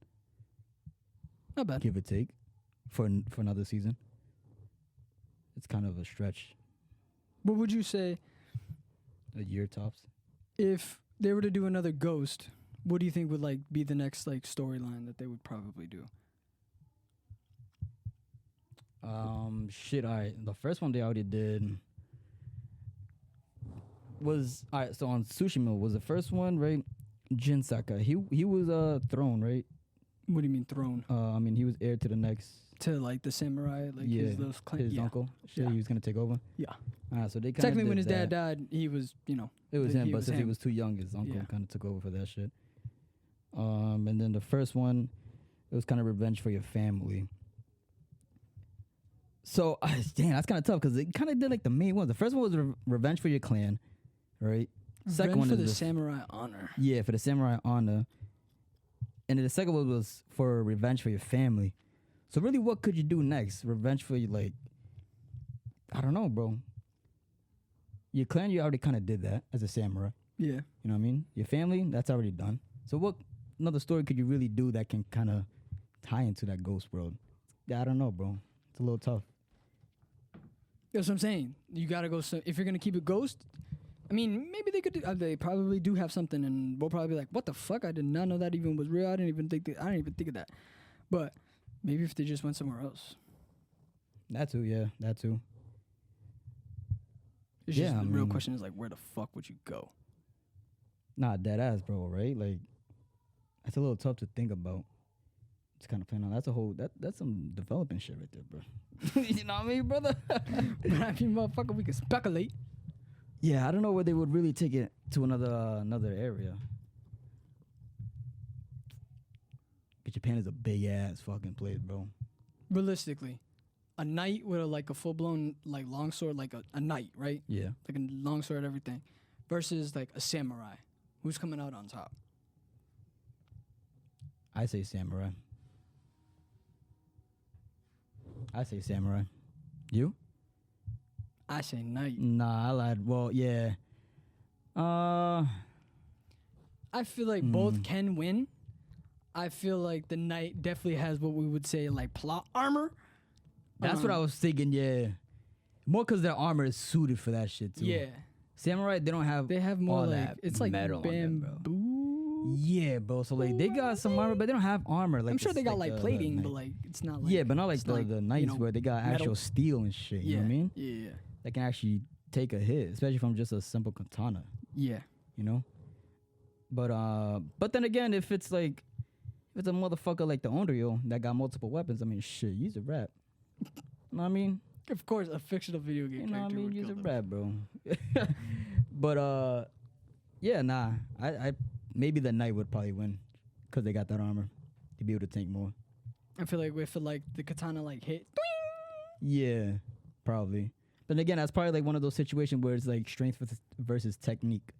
Not bad. give or take, for another season. It's kind of a stretch. What would you say A year tops. if they were to do another Ghost? What do you think would like be the next like storyline that they would probably do? Shit. All right. The first one they already did was all right. So on Tsushima was the first one, right? Jin Saka. He was throne, right? What do you mean throne I mean he was heir to the next. to like the samurai, like Yeah, his those His yeah. uncle. Shit, Yeah. he was gonna take over. Yeah. So they kind Technically, when his dad died, he was it was he him, but was since he him. was too young, his uncle Yeah. kind of took over for that shit. And then the first one, it was kind of revenge for your family. So, damn, that's kind of tough because it kind of did like the main ones. The first one was revenge for your clan, right? Second Revenge one for is the the samurai honor. yeah, for the samurai honor. And then the second one was for revenge for your family. So really, what could you do next? Revenge for you, like, I don't know, bro. Your clan, you already kind of did that as a samurai. Yeah. You know what I mean? Your family, that's already done. So what another story could you really do that can kind of tie into that ghost world? Yeah, I don't know, bro. It's a little tough. That's what I'm saying. You gotta go. If you're gonna keep it Ghost, I mean, maybe they could. They probably do have something, and we'll probably be like, "What the fuck? I did not know that even was real. I didn't even think of that." But maybe if they just went somewhere else, That too, yeah, that too. it's Yeah, just I the real mean- question is like, where the fuck would you go? Nah, dead ass, bro, right? Like, that's a little tough to think about. It's kind of playing on. That's some developing shit right there, bro. You know what I mean, brother? But I mean, motherfucker, we can speculate. Yeah, I don't know where they would really take it to another area. But Japan is a big ass fucking place, bro. Realistically, a knight with a full blown like longsword, like a knight, right? Yeah. Like a longsword, and everything, versus like a samurai, who's coming out on top. I say samurai. You? I say night. Nah, I lied. Well, yeah. I feel like both can win. I feel like the knight definitely has what we would say like plot armor. That's what I was thinking. Yeah, more because their armor is suited for that shit too. Yeah, samurai they don't have. they have more all like that it's like metal on them, bro. bamboo. Yeah, bro. So like they got some armor, but they don't have armor. Like I'm sure they got like the plating, knight. but like it's not like Yeah, but not like it's the knights you know, where they got metal. actual steel and shit. You know what I mean? Yeah, That can actually take a hit, especially from just a simple katana. yeah. You know. But then again, if it's a motherfucker like the Onryo that got multiple weapons, I mean, shit, use a rap. You know what I mean? Of course, a fictional video game You know what I character mean? would Use kill a them. rap, bro. But yeah, nah. I maybe the knight would probably win because they got that armor to be able to tank more. I feel like if like the katana like hit, Yeah, probably. But again, that's probably like one of those situations where it's like strength versus technique.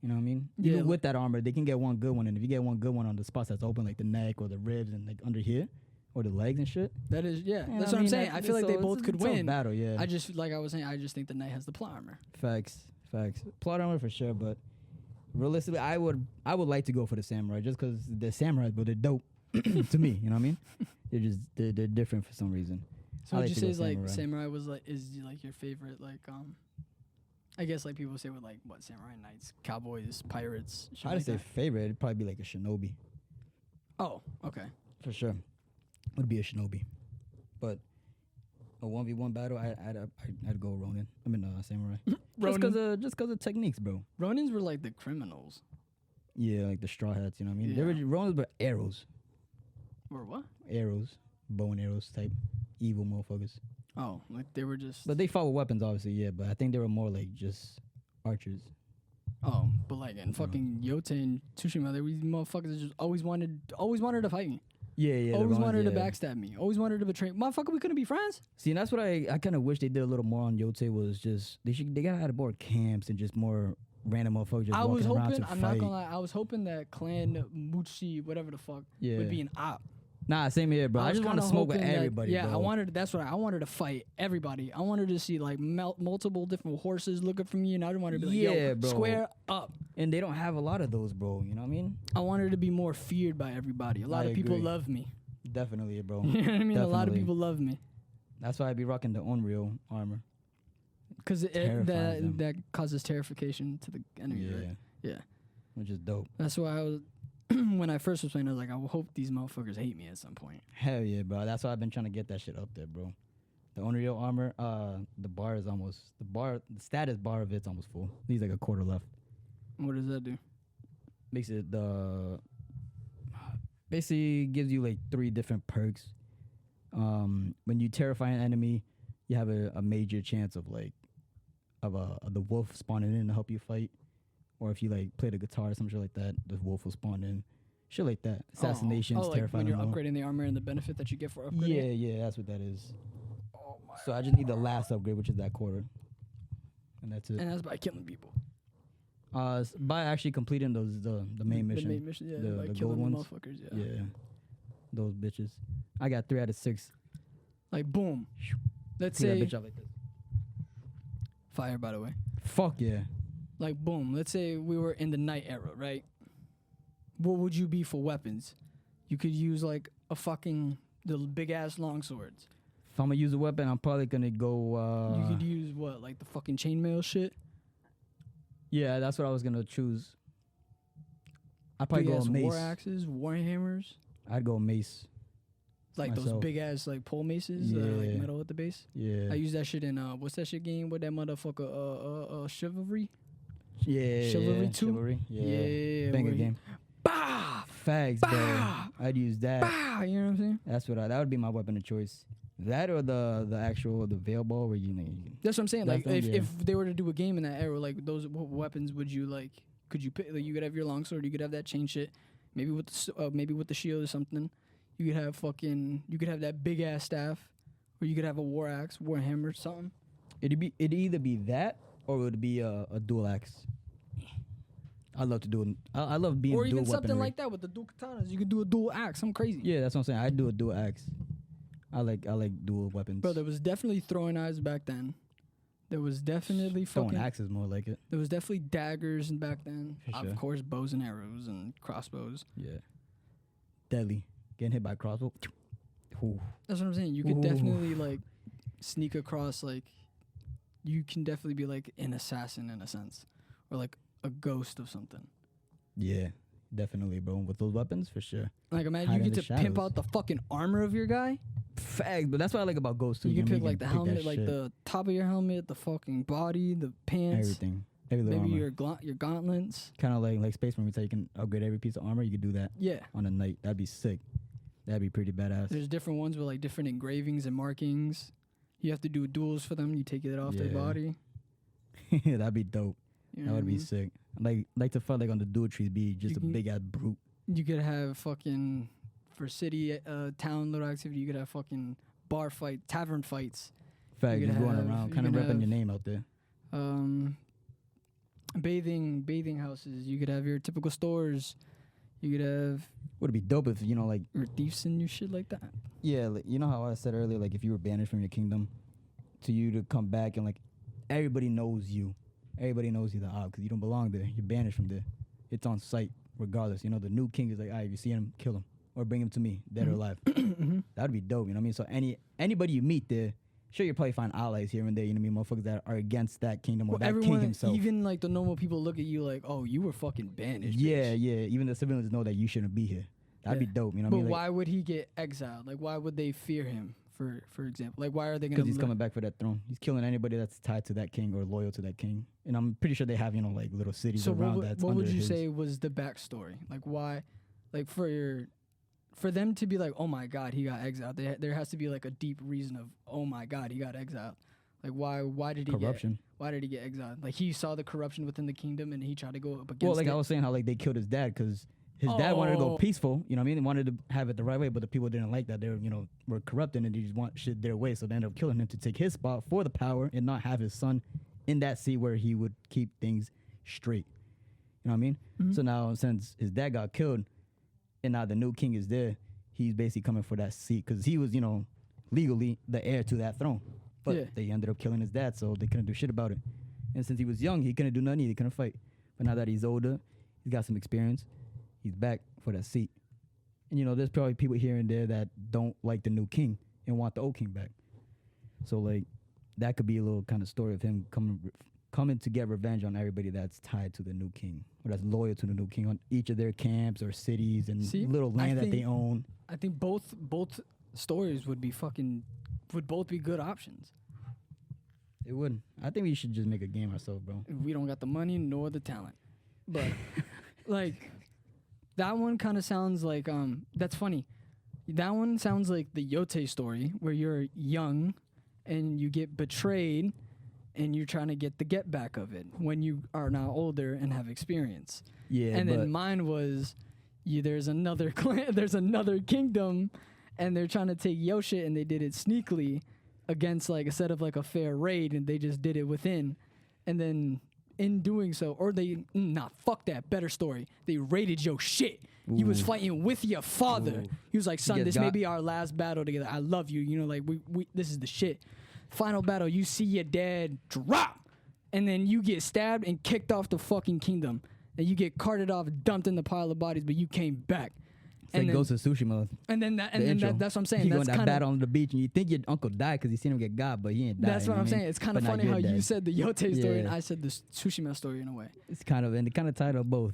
You know what I mean? Yeah, Even with that armor, they can get one good one, and if you get one good one on the spots that's open, like the neck or the ribs and like under here, or the legs and shit. that is You know that's I what I'm mean? saying. I feel like they both could it's a win. battle, yeah. I just like I was saying, I just think the knight has the plot armor. Facts. Plot armor for sure, but realistically, I would like to go for the samurai just because they're samurais, but they're dope to me. You know what I mean? They're different for some reason. So I would like you to go say is like samurai. samurai was like is like your favorite like I guess like people say with like what samurai knights, cowboys, pirates. Shit I'd like say that. favorite. It'd probably be like a shinobi Oh, okay. for sure. Would be a shinobi, but a 1v1 battle, I'd go Ronin. I mean samurai. Just cause of techniques, bro. Ronins were like the criminals. Yeah, like the straw hats. You know what I mean? Yeah. They were Ronins, but arrows, Or what? bow and arrows type evil motherfuckers. Oh, like they were just. But they fought with weapons, obviously, yeah. But I think they were more like just archers. Oh, but like in fucking Yotei and Tsushima, there were these motherfuckers that just always wanted to fight me. Yeah. Always wanted to backstab me. Always wanted to betray. Motherfucker, we couldn't be friends. See, and that's what I kind of wish they did a little more on Yotei was just they gotta add more camps and just more random motherfuckers just I was walking around hoping. to I'm fight. not gonna lie. I was hoping that Clan Muchi, whatever the fuck, Yeah. would be an op. Nah, same here, bro. I was just want to kinda smoke with hoping that- everybody. Yeah, bro. I wanted. That's what I wanted to fight everybody. I wanted to see like multiple different horses looking for me, and I just wanted to be like, Yeah, yo, bro. square up. And they don't have a lot of those, bro. You know what I mean? I wanted to be more feared by everybody. A lot I of people agree. love me. Definitely, bro. You know what I mean? A lot of Definitely. people love me That's why I be rocking the Unreal armor. because Terrifies them. that causes terrification to the enemy. Yeah, Right? Yeah. which is dope. That's why I was when I first was playing. I was like, I hope these motherfuckers hate me at some point. Hell yeah, bro. That's why I've been trying to get that shit up there, bro. The Unreal armor, the status bar of it's almost full. Needs like a quarter left. What does that do? Makes it basically gives you like 3 different perks. When you terrify an enemy, you have a major chance of the wolf spawning in to help you fight. Or if you like play the guitar or some shit like that, the wolf will spawn in. Shit like that. Assassinations, like terrifying when you're them all. upgrading the armor and the benefit that you get for upgrading. Yeah, that's what that is. So I just need the last upgrade, which is that quarter. And that's it. And that's by killing people. By actually completing the main mission. The main mission, yeah, the like gold killing the ones. motherfuckers, Yeah. Those bitches. I got 3 out of 6. Like boom. Let's See that say bitch out like this. fire. By the way, Fuck yeah. like boom. Let's say we were in the night era, right? What would you be for weapons? You could use like the big ass long swords. If I'm gonna use a weapon, I'm probably gonna go. You could use what, like the fucking chainmail shit. Yeah, that's what I was gonna choose. I'd probably Big go ass mace. war axes, war hammers, I'd go mace. like those Myself. big ass like pole maces, like Yeah. metal at the base. Yeah. I use that shit in what's that shit game with that motherfucker chivalry. Yeah. Chivalry 2? Chivalry. Yeah. Yeah, Banger where he- game. Bah, Fags, bro. bah, I'd use that. bah. You know what I'm saying? That's what that would be my weapon of choice. That or the actual veil ball where you can. That's what I'm saying. That's Like them, if they were to do a game in that era, like those what weapons would you like? Could you pick? Like, you could have your longsword. You could have that chain shit. Maybe with the shield or something. You could have that big ass staff, or you could have a war axe, war hammer, something. It'd either be that or it would be a dual axe. I love to do it. I love being Or dual even something weaponry. like that with the dual katanas. You could do a dual axe. I'm crazy. Yeah, that's what I'm saying. I'd do a dual axe. I like dual weapons. Bro, there was definitely throwing knives back then. There was definitely Throwing fucking. axes more like it. There was definitely daggers back then. For sure. Of course, bows and arrows and crossbows. Yeah. Deadly. Getting hit by a crossbow. Ooh. That's what I'm saying. You could Ooh. definitely like sneak across. Like, you can definitely be like an assassin in a sense, or like a ghost of something. Yeah. Definitely, bro. With those weapons, for sure. Like, imagine Hide you in get the to pimp shadows. out the fucking armor of your guy. Facts, but that's what I like about Ghost too. You can know, pick like the pick that helmet, like shit. the top of your helmet, the fucking body, the pants, Everything. Every little maybe armor. your gauntlets. Kind of like Space Marine, so you can upgrade every piece of armor. You could do that Yeah. on a night. That'd be sick. That'd be pretty badass. There's different ones with like different engravings and markings. You have to do duels for them. You take it off their Yeah. body. That'd be dope. You know That what would I be mean? sick. Like to fight like on the dual trees, be just You a can- big ass brute. You could have fucking for city, town little activity. You could have fucking bar fight, tavern fights. Fact, could just going have- around, you kind of could repping have- your name out there. Bathing houses. You could have your typical stores. You could have Would it be dope if your thieves and your shit like that. Yeah, like, you know how I said earlier, like if you were banished from your kingdom, to you to come back and like everybody knows you the Ob because you don't belong there. You're banished from there. It's on sight regardless. You know the new king is like, if you see him, kill him or bring him to me, dead or alive. That'd be dope. You know what I mean? So anybody you meet there, sure you probably find allies here and there. You know what I mean? Motherfuckers that are against that kingdom or that king Everyone, himself. even like the normal people, look at you like, oh, you were fucking banished. Yeah, bitch. yeah. Even the civilians know that you shouldn't be here. That'd be Yeah. dope. You know But what I mean? why would he get exiled? Like, why would they fear him? For example, like, why are they gonna? Because he's coming back for that throne. He's killing anybody that's tied to that king or loyal to that king. And I'm pretty sure they have, like little cities So around what that's would under you his. say was the backstory? Like, why? Like for them to be like, oh my god, he got exiled. There has to be like a deep reason of, oh my god, he got exiled. Like, why did he Corruption. why did he get exiled? Like, he saw the corruption within the kingdom and he tried to go up against Well, like it. I was saying, how like they killed his dad because his dad wanted to go Oh. peaceful. You know what I mean? They wanted to have it the right way, but the people didn't like that. They were, were corrupting and they just want shit their way. So they ended up killing him to take his spot for the power and not have his son in that seat where he would keep things straight. You know what I mean? Mm-hmm. So now since his dad got killed and now the new king is there, he's basically coming for that seat because he was, legally the heir to that throne. But Yeah. they ended up killing his dad, so they couldn't do shit about it. And since he was young, he couldn't do nothing. He couldn't fight. But now that he's older, he's got some experience. He's back for that seat. And, there's probably people here and there that don't like the new king and want the old king back. So, like, that could be a little kind of story of him coming to get revenge on everybody that's tied to the new king or that's loyal to the new king on each of their camps or cities and See, little I land that they think- own. I think both stories would both be good options. It would. I think we should just make a game ourselves, bro. We don't got the money nor the talent, but like that one kind of sounds like that's funny. That one sounds like the Yotei story where you're young and you get betrayed and you're trying to get the get back of it when you are now older and have experience. Yeah, And but then mine was there's another clan, there's another kingdom and they're trying to take yo shit and they did it sneakily against like a set of like a fair raid and they just did it within. And then in doing so, or fuck that, better story. They raided your shit. You was Ooh. fighting with your father. Ooh. He was like, son, get this may got- be our last battle together. I love you. Like we this is the shit. Final battle, you see your dad drop. And then you get stabbed and kicked off the fucking kingdom. And you get carted off, dumped in the pile of bodies, but you came back. it's like then, Ghost of Tsushima. and then that, the and then intro. that's what I'm saying. You go That's in that kind battle of on the beach and you think your uncle died because you seen him get got, but he ain't died. that's you what know I'm I saying. mean? It's kind But of not funny your how you dad. said the Yotei story and Yeah. I said the Tsushima story in a way. It's kind of, and it kind of tied up both,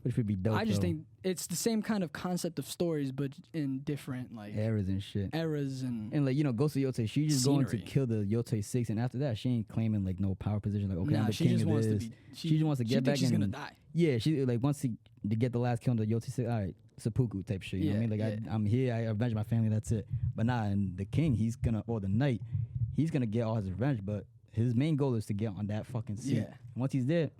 which would be dope. I just though. think it's the same kind of concept of stories, but in different like eras and shit. eras and And like Ghost of Yotei, she just going to Scenery. kill the Yotei 6, and after that, she ain't claiming like no power position. Like, okay, I'm nah, the she king just of wants this. to be. She just wants to get thinks back she's and gonna die. yeah, she like wants to get the last kill on the Yotei 6. All right, seppuku type shit. You know what I mean? Like Yeah. I'm here, I avenge my family. That's it. But nah, and the king, or the knight, he's gonna get all his revenge. But his main goal is to get on that fucking seat. Yeah. And once he's there,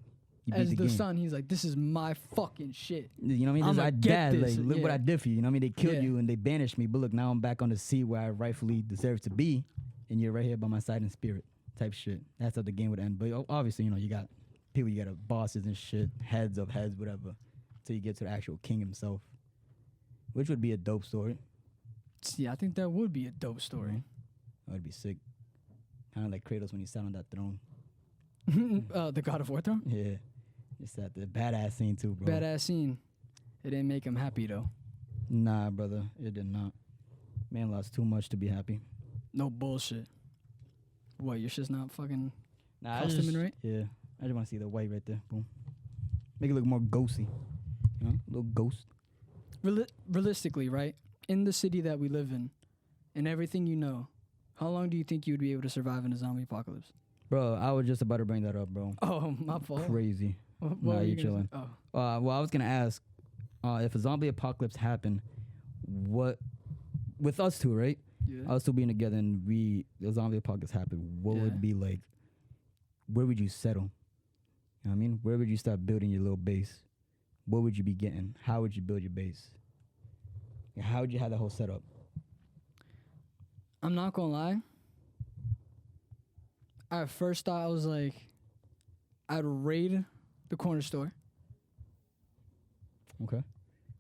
he beats As the the game. son, he's like, "This is my fucking shit." You know what I mean? This is I'ma our get dad. this, Like, look what yeah. I did for you. You know what I mean? They killed Yeah. you and they banished me, but look, now I'm back on the seat where I rightfully deserve to be, and you're right here by my side in spirit. Type shit. That's how the game would end. But obviously, you got people, you got bosses and shit, heads of heads, whatever, till you get to the actual king himself, which would be a dope story. See, I think that would be a dope story. That would be sick. Kind of like Kratos when he sat on that throne. The God of War throne? Yeah. It's that the badass scene too, bro. Badass scene. It didn't make him happy though. Nah, brother. It did not. Man lost too much to be happy. No bullshit. What, your shit's not fucking Nah, costuming right? Yeah. I just want to see the white right there. Boom. Make it look more ghosty. You know? A little ghost. Realistically, right? In the city that we live in, and everything you know, how long do you think you would be able to survive in a zombie apocalypse? Bro, I was just about to bring that up, bro. Oh, my fault. Crazy. What Nah, were you gonna chilling. say? Oh. Well, I was going to ask, if a zombie apocalypse happened, what, with us two, right? Yeah. Us two being together and the zombie apocalypse happened, what Yeah. would be like, where would you settle? You know what I mean? Where would you start building your little base? What would you be getting? How would you build your base? How would you have the whole setup? I'm not gonna lie. I at first thought I was like, I'd raid the corner store. Okay.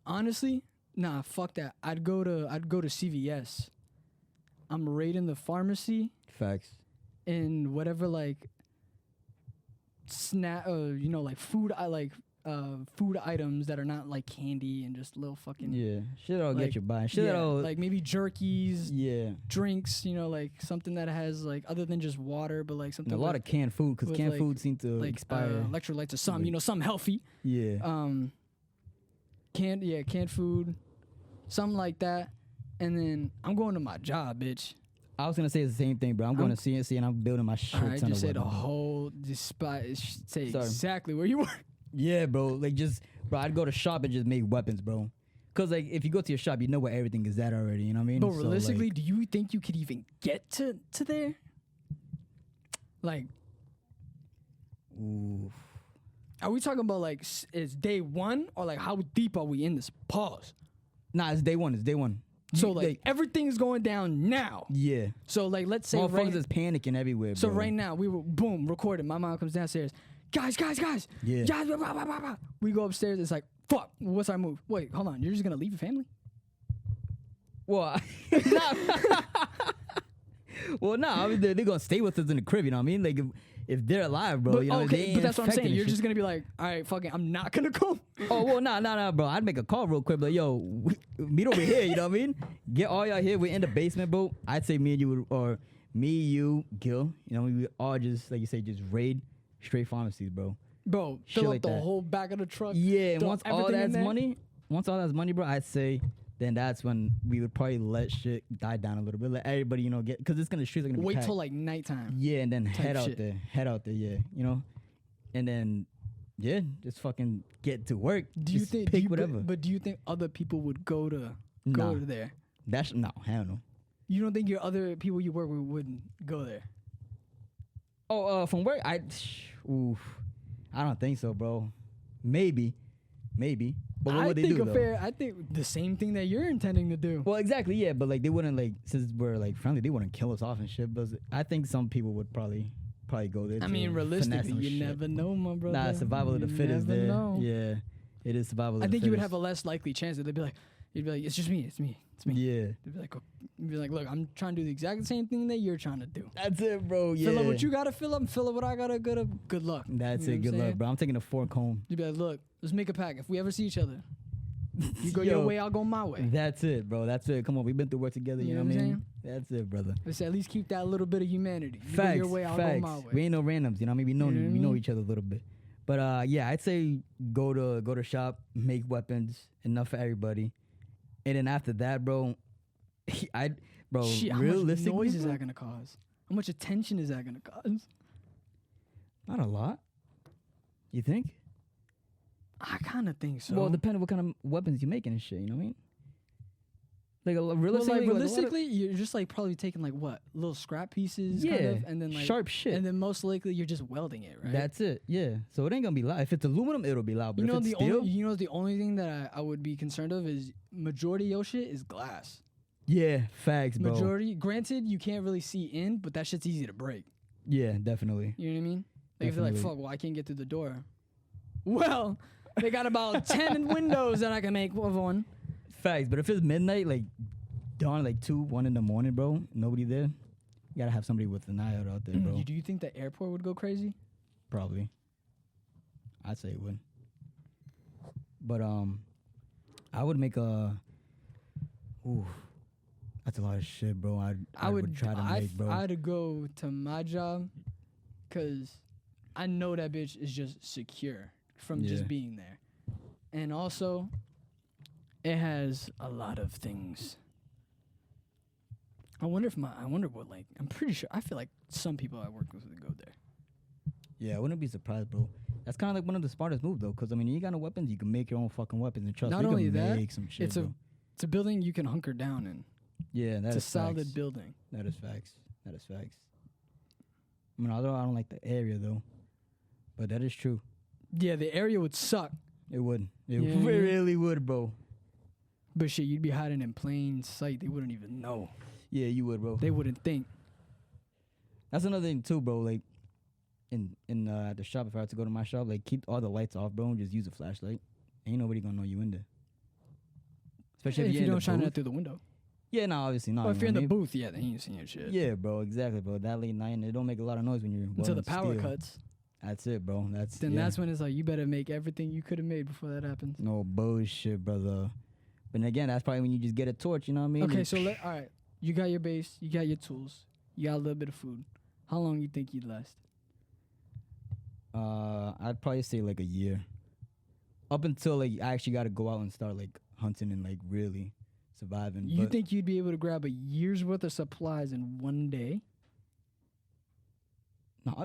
Honestly, nah, fuck that. I'd go to CVS. I'm raiding the pharmacy Facts. and whatever like snack, like food. I like food items that are not like candy and just little fucking Yeah. Shit that'll like, get you by. Shit yeah, that'll, like maybe jerkies, yeah. drinks. Like something that has like other than just water, but like something And a lot with, of canned food, because with, canned like- food seem to like expire. electrolytes or something. Like- Something healthy. Yeah. Canned food, something like that. And then I'm going to my job, bitch. I was gonna say the same thing, bro. I'm going to CNC and I'm building my shit All right, ton just of say the weapons. whole say Sorry. exactly where you work. Yeah, bro. Like just, bro, I'd go to shop and just make weapons, bro. Cause like if you go to your shop, you know where everything is at already. You know what I mean? But So, realistically, like, do you think you could even get to there? Like, oof. are we talking about like it's day one or like how deep are we in this? Pause. Nah, it's day one. It's day one. So You- like everything's going down now. yeah. So like let's say Motherfuckers is panicking everywhere, So bro. right now we were boom recording. My mom comes downstairs. Guys. Yeah. Blah, blah, blah, blah, blah. We go upstairs. It's like fuck. What's our move? Wait, hold on. You're just gonna leave your family? Well, nah. I mean, they're gonna stay with us in the crib. You know what I mean? Like if they're alive, bro. But, You know, they okay, ain't but that's what I'm infected saying. and You're shit. just gonna be like, all right, fucking, I'm not gonna come. Oh well, nah, bro. I'd make a call real quick, but yo, meet over here. You know what I mean? Get all y'all here. We're in the basement, bro. I'd say me and you would, or me, you, Gil. You know, we would all just like you say, just raid straight pharmacies, bro. Bro, Shit fill up like the that. whole back of the truck. Yeah, and throw once all everything in that's there. money, bro, I'd say then that's when we would probably let shit die down a little bit, let everybody, get, because it's gonna streets are gonna be Wait packed. till like nighttime. Yeah, and then type head out shit. there, yeah, and then yeah, just fucking get to work. Do you Just think? pick whatever? But do you think other people would go to Nah. there? That's no, hell no. You don't think your other people you work with wouldn't go there? Oh, from work, I don't think so, bro. Maybe, but what would they do though? I think the same thing that you're intending to do. Well, exactly, yeah, but like they wouldn't since we're like friendly, they wouldn't kill us off and shit. But I think some people would probably go there. I to mean, finesse realistically, some you shit. never know, my brother. Nah, survival of the You fittest never there. know. Yeah, it is survival of I the think you would fittest. have a less likely chance that you'd be like, it's just me, it's me. Yeah, They'd be like, look, I'm trying to do the exact same thing that you're trying to do. that's it, bro. Yeah, Fill up what you gotta fill up, and fill up what I gotta good luck. That's You know it. what Good I'm luck, saying? bro. I'm taking a fork home. You'd be like, look, let's make a pact. If we ever see each other, you go Yo, your way, I'll go my way. That's it, bro. That's it. Come on, we've been through work together. You know what I mean? saying? That's it, brother. Let's at least keep that little bit of humanity. You Facts. go your way, I'll facts. go my way. We ain't no randoms. You know what I mean? We know You know what I we know mean? each other a little bit. But yeah, I'd say go to shop, make weapons, enough for everybody, and then after that, bro, Shit, how much realistically, noise is bro, that gonna cause? How much attention is that gonna cause? not a lot. You think? I kind of think so. Well, depending what kind of weapons you making and shit. You know what I mean? Like realistically, realistically, you're just like probably taking like what little scrap pieces, yeah, kind of, and then like sharp shit. and then most likely you're just welding it, right? That's it. Yeah. So it ain't gonna be loud. If it's aluminum, it'll be loud. But you know if it's the steel, only thing that I would be concerned of is majority of your shit is glass. yeah, facts, bro. Majority, granted, you can't really see in, but that shit's easy to break. Yeah, definitely. You know what I mean? Like if you're like, Definitely. fuck, well, I can't get through the door. Well, they got about 10 windows that I can make of one. Facts. But if it's midnight, like dawn, like 2, 1 in the morning, bro, nobody there. You gotta have somebody with an eye out there, bro. Do you think the airport would go crazy? Probably. I'd say it would. But I would make a. Ooh, that's a lot of shit, bro. I would try to make, bro. I'd go to my job, cause I know that bitch is just secure from just being there, and also, it has a lot of things. I wonder what, like, I'm pretty sure. I feel like some people I work with would go there. Yeah, I wouldn't be surprised, bro. That's kind of like one of the smartest moves, though, because I mean, you got no weapons, you can make your own fucking weapons, and trust me, Not you only can that, make some shit, it's bro. a building you can hunker down in. Yeah, that it's is a solid facts. building. That is facts. That is facts. I mean, although I don't like the area, though, but that is true. Yeah, the area would suck. It would. It Yeah. really would, bro. But shit, you'd be hiding in plain sight. They wouldn't even know. Yeah, you would, bro. They wouldn't think. That's another thing too, bro. Like in at the shop, if I had to go to my shop, like keep all the lights off, bro, and just use a flashlight. Ain't nobody gonna know you in there. Especially If if you you're don't in shine the it booth. through the window. Yeah, no, obviously not. Or if you you're in know the what I mean? booth, yeah, then you ain't seeing your shit. Yeah, bro, exactly, bro. That late night, and it don't make a lot of noise when you're Until welding the power steel. cuts. That's it, bro. That's That's when it's like, you better make everything you could have made before that happens. no bullshit, brother. But then again, that's probably when you just get a torch. You know what I mean? Okay, And so all right. You got your base. You got your tools. You got a little bit of food. How long you think you'd last? I'd probably say like a year. Up until like I actually got to go out and start like hunting and like really surviving. You But think you'd be able to grab a year's worth of supplies in one day?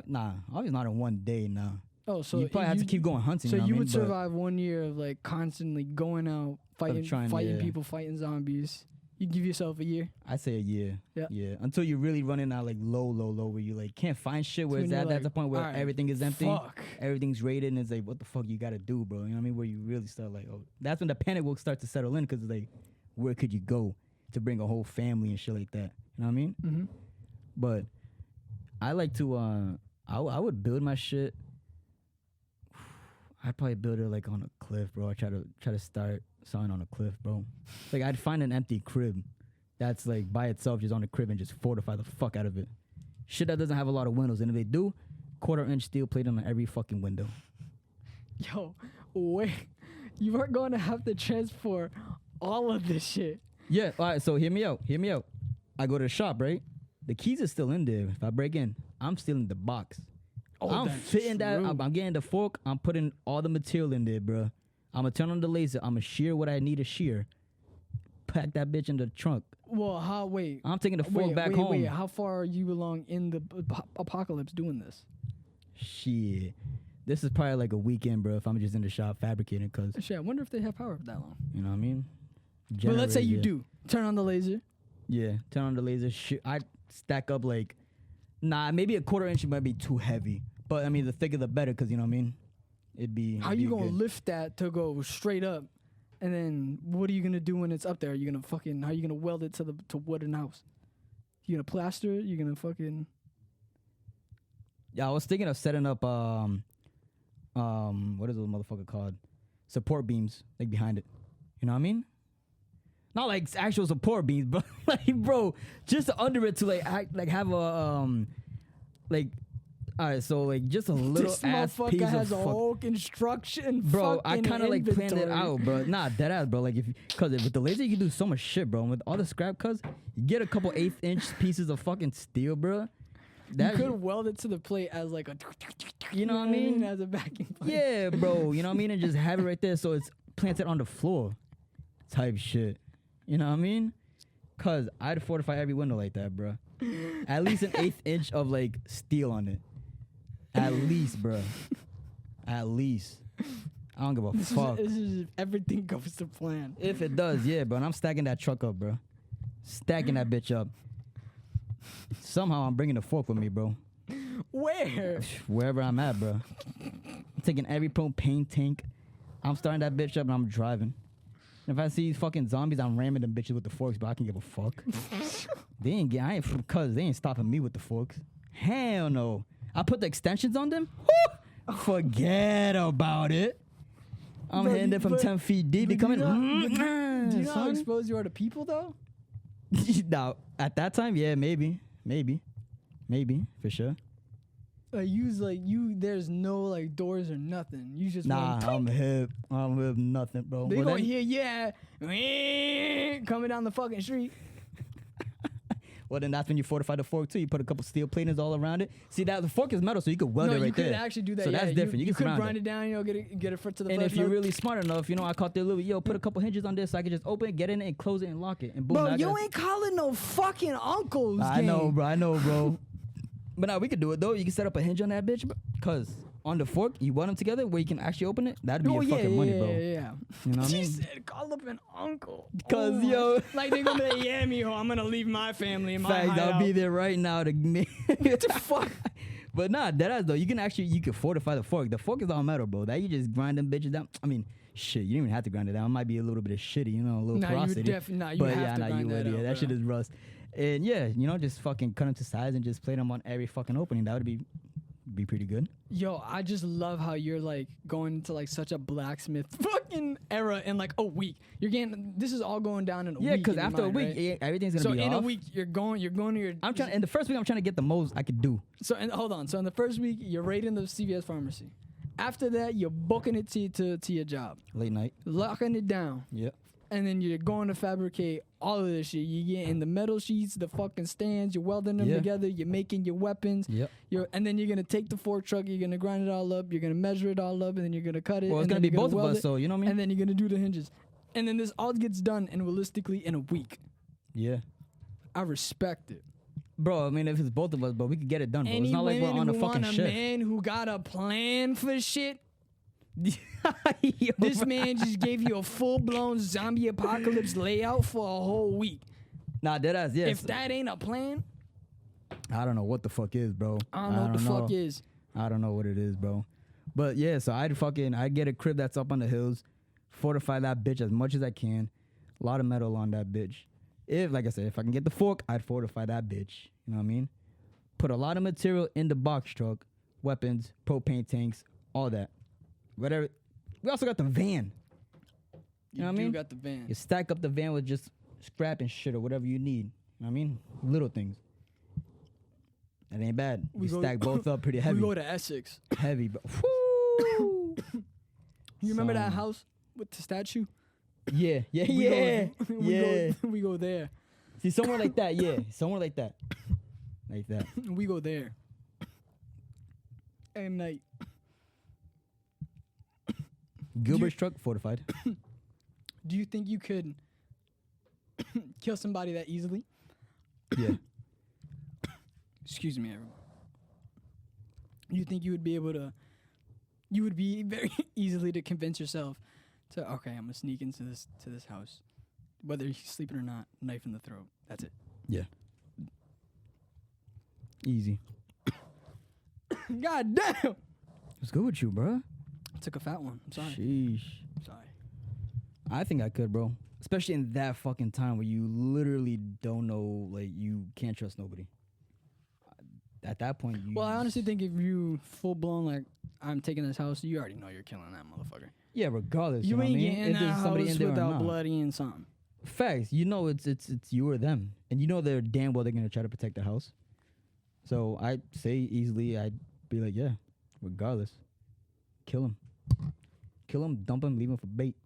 Nah, obviously not in one day. Nah, Oh, so you probably have to keep going hunting. So you know you what I would mean? But survive 1 year of like constantly going out, fighting yeah. people, fighting zombies. You'd give yourself a year. I say a year. Yeah. Yeah. Until you're really running out like low, where you like can't find shit. Where So it's when at you're that's the like, point where alright, everything is empty, Fuck. everything's rated, and it's like, what the fuck you gotta do, bro? You know what I mean? Where you really start like, oh, that's when the panic will start to settle in, because it's like, where could you go to bring a whole family and shit like that? You know what I mean? Mm-hmm. But I like to, I would build my shit. I'd probably build it like on a cliff, bro. I try to start something on a cliff, bro. Like I'd find an empty crib that's like by itself, just on the crib, and just fortify the fuck out of it. Shit that doesn't have a lot of windows, and if they do, 1/4-inch steel plate on every fucking window. Yo, wait. You are going to have to transport all of this shit. Yeah, all right, so hear me out. I go to the shop, right? The keys are still in there. If I break in, I'm stealing the box. Oh, I'm that's fitting that. true. I'm getting the fork. I'm putting all the material in there, bro. I'm going to turn on the laser. I'm going to shear what I need to shear. Pack that bitch in the trunk. Well, wait. I'm taking the fork back home. Wait, how far are you along in the apocalypse doing this? Shit. This is probably like a weekend, bro, if I'm just in the shop fabricating, because, Shit, I wonder if they have power for that long. you know what I mean? But let's say you Generator. do. Turn on the laser. Yeah, turn on the laser. I stack up like, maybe a 1/4 inch might be too heavy. But I mean, the thicker the better, because you know what I mean? How you gonna lift that to go straight up? And then what are you gonna do when it's up there? How you gonna weld it to wooden house? You gonna plaster it? You gonna fucking... Yeah, I was thinking of setting up, what is those motherfucker called? Support beams, like behind it. You know what I mean? Not like actual support beams, but like, bro, just under it to like have a, like, all right, so like just a little This ass motherfucker piece has of a whole construction bro, I fucking kind of like planned it inventory. out, bro. Nah, dead ass, bro. Like cause with the laser you can do so much shit, bro. And with all the scrap cuts, you get a couple 1/8-inch pieces of fucking steel, bro. You could weld it to the plate as like a... You know what I mean? As a backing plate. Yeah, bro. You know what I mean? And just have it right there so it's planted on the floor type shit. You know what I mean? Cause I'd fortify every window like that, bro. At least an 1/8 inch of like steel on it. At least, bro. At least. I don't give a fuck. This is if everything goes to plan. If it does, yeah, bro. And I'm stacking that truck up, bro. Stacking that bitch up. Somehow I'm bringing the fork with me, bro. Where? Wherever I'm at, bro. I'm taking every propane tank. I'm starting that bitch up and I'm driving. And if I see fucking zombies, I'm ramming them bitches with the forks, but I can give a fuck. They ain't stopping me with the forks. Hell no. I put the extensions on them. Whew, forget about it. I'm Bro, hitting it from 10 feet deep. They coming. Do you know how Son. exposed you are to people, though? Now, at that time, yeah, maybe, for sure. There's no like doors or nothing. You just Nah, went, I'm hip, nothing, bro. they Well, gonna then- hear coming down the fucking street. Well, then that's when you fortify the fork too. You put a couple steel platings all around it. See that the fork is metal, so you could weld it right you could there. actually do that. So yeah, that's different. You could can grind it down. Get it for to the. And first if you're note. really smart enough, I caught the little put a couple hinges on this so I could just open it, get in it, and close it and lock it. And boom. Bro, now I you got- ain't calling no fucking uncles. I know, bro. But now we could do it though. You can set up a hinge on that bitch, bro. Cause on the fork, you weld them together where you can actually open it. That'd be your fucking money, bro. Yeah. You know what I She mean? said, call up an uncle. Cause my- yo, like they gonna be like, yeah, mijo, I'm gonna leave my family in my facts, hideout. I'll be there right now to make. What the fuck? But nah, deadass though, you can fortify the fork. The fork is all metal, bro. That you just grind them bitches down. I mean, shit, you don't even have to grind it down. It might be a little bit of shitty, a little Nah, porosity. you But have to grind you that would. up, Yeah, that bro. shit is rust. And yeah, just fucking cut them to size and just plate them on every fucking opening. That would be pretty good. Yo, I just love how you're like going into like such a blacksmith fucking era in like a week. This is all going down in a week. Yeah, because in your after a mind, week, right? everything's gonna So be in off. a week you're going to your. In the first week, I'm trying to get the most I could do. So hold on. So in the first week you're raiding the CVS pharmacy. After that you're booking it to your job, Late night. locking it down, Yep. and then you're going to fabricate all of this shit. You get in the metal sheets, the fucking stands. You're welding them Yeah. together. You're making your weapons. Yep. And then you're gonna take the fork truck. You're gonna grind it all up. You're gonna measure it all up, and then you're gonna cut it. Well, it's and gonna then be you're both of weld us, it, so you know what I mean? And then you're gonna do the hinges, and then this all gets done, and realistically in a week. Yeah. I respect it. Bro, I mean, if it's both of us, but we could get it done, bro. Any It's not like we're women on a who fucking want a shift. man who got a plan for shit. Yo, This man just gave you a full-blown zombie apocalypse layout for a whole week. Nah, deadass, yes. If that ain't a plan, I don't know what the fuck is, bro. I don't know what the fuck is. I don't know what it is, bro. But yeah, so I'd get a crib that's up on the hills, fortify that bitch as much as I can. A lot of metal on that bitch. Like I said, if I can get the fork, I'd fortify that bitch. You know what I mean? Put a lot of material in the box truck, weapons, propane tanks, all that. Whatever. We also got the van. You know what I mean? You got the van. You stack up the van with just scrap and shit or whatever you need. You know what I mean? Little things. That ain't bad. We You go- stack both up pretty heavy. We go to Essex. Heavy, bro. Woo! You remember that Son. house with the statue? Yeah. We go there. See, somewhere like that, yeah. Somewhere like that. Like that. We go there. At night. Gilbert's truck, fortified. Do you think you could kill somebody that easily? Yeah. Excuse me, everyone. You think you would be able to? You would be very easily to convince yourself to, okay, I'm gonna sneak into this house, whether he's sleeping or not. Knife in the throat. That's it. Yeah. Easy. God damn. What's good with you, bro? I took a fat one. I'm sorry. Sheesh. Sorry. I think I could, bro. Especially in that fucking time where you literally don't know, like, you can't trust nobody. At that point, you. Well, I honestly think if you full blown like I'm taking this house, you already know you're killing that motherfucker. Yeah, regardless. You know ain't what I mean? getting If there's that somebody house in there or without not. bloody and something. Facts. You know it's you or them. And you know they're damn well they're gonna try to protect the house. So I'd say easily I'd be like, yeah, regardless. Kill him. Kill him, dump him, leave him for bait.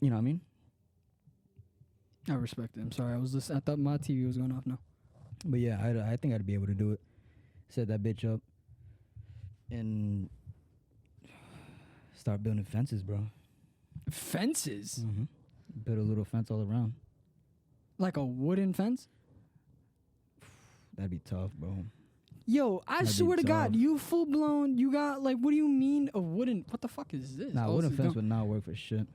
You know what I mean? I respect it. I'm sorry. I thought my TV was going off now. But yeah, I think I'd be able to do it. Set that bitch up and start building fences, bro. Fences? Mm-hmm. Build a little fence all around. Like a wooden fence? That'd be tough, bro. Yo, I That'd be swear to God, tough. you full blown, you got like, what do you mean a wooden, what the fuck is this? Nah, Oh, wooden this is fence dumb. would not work for shit.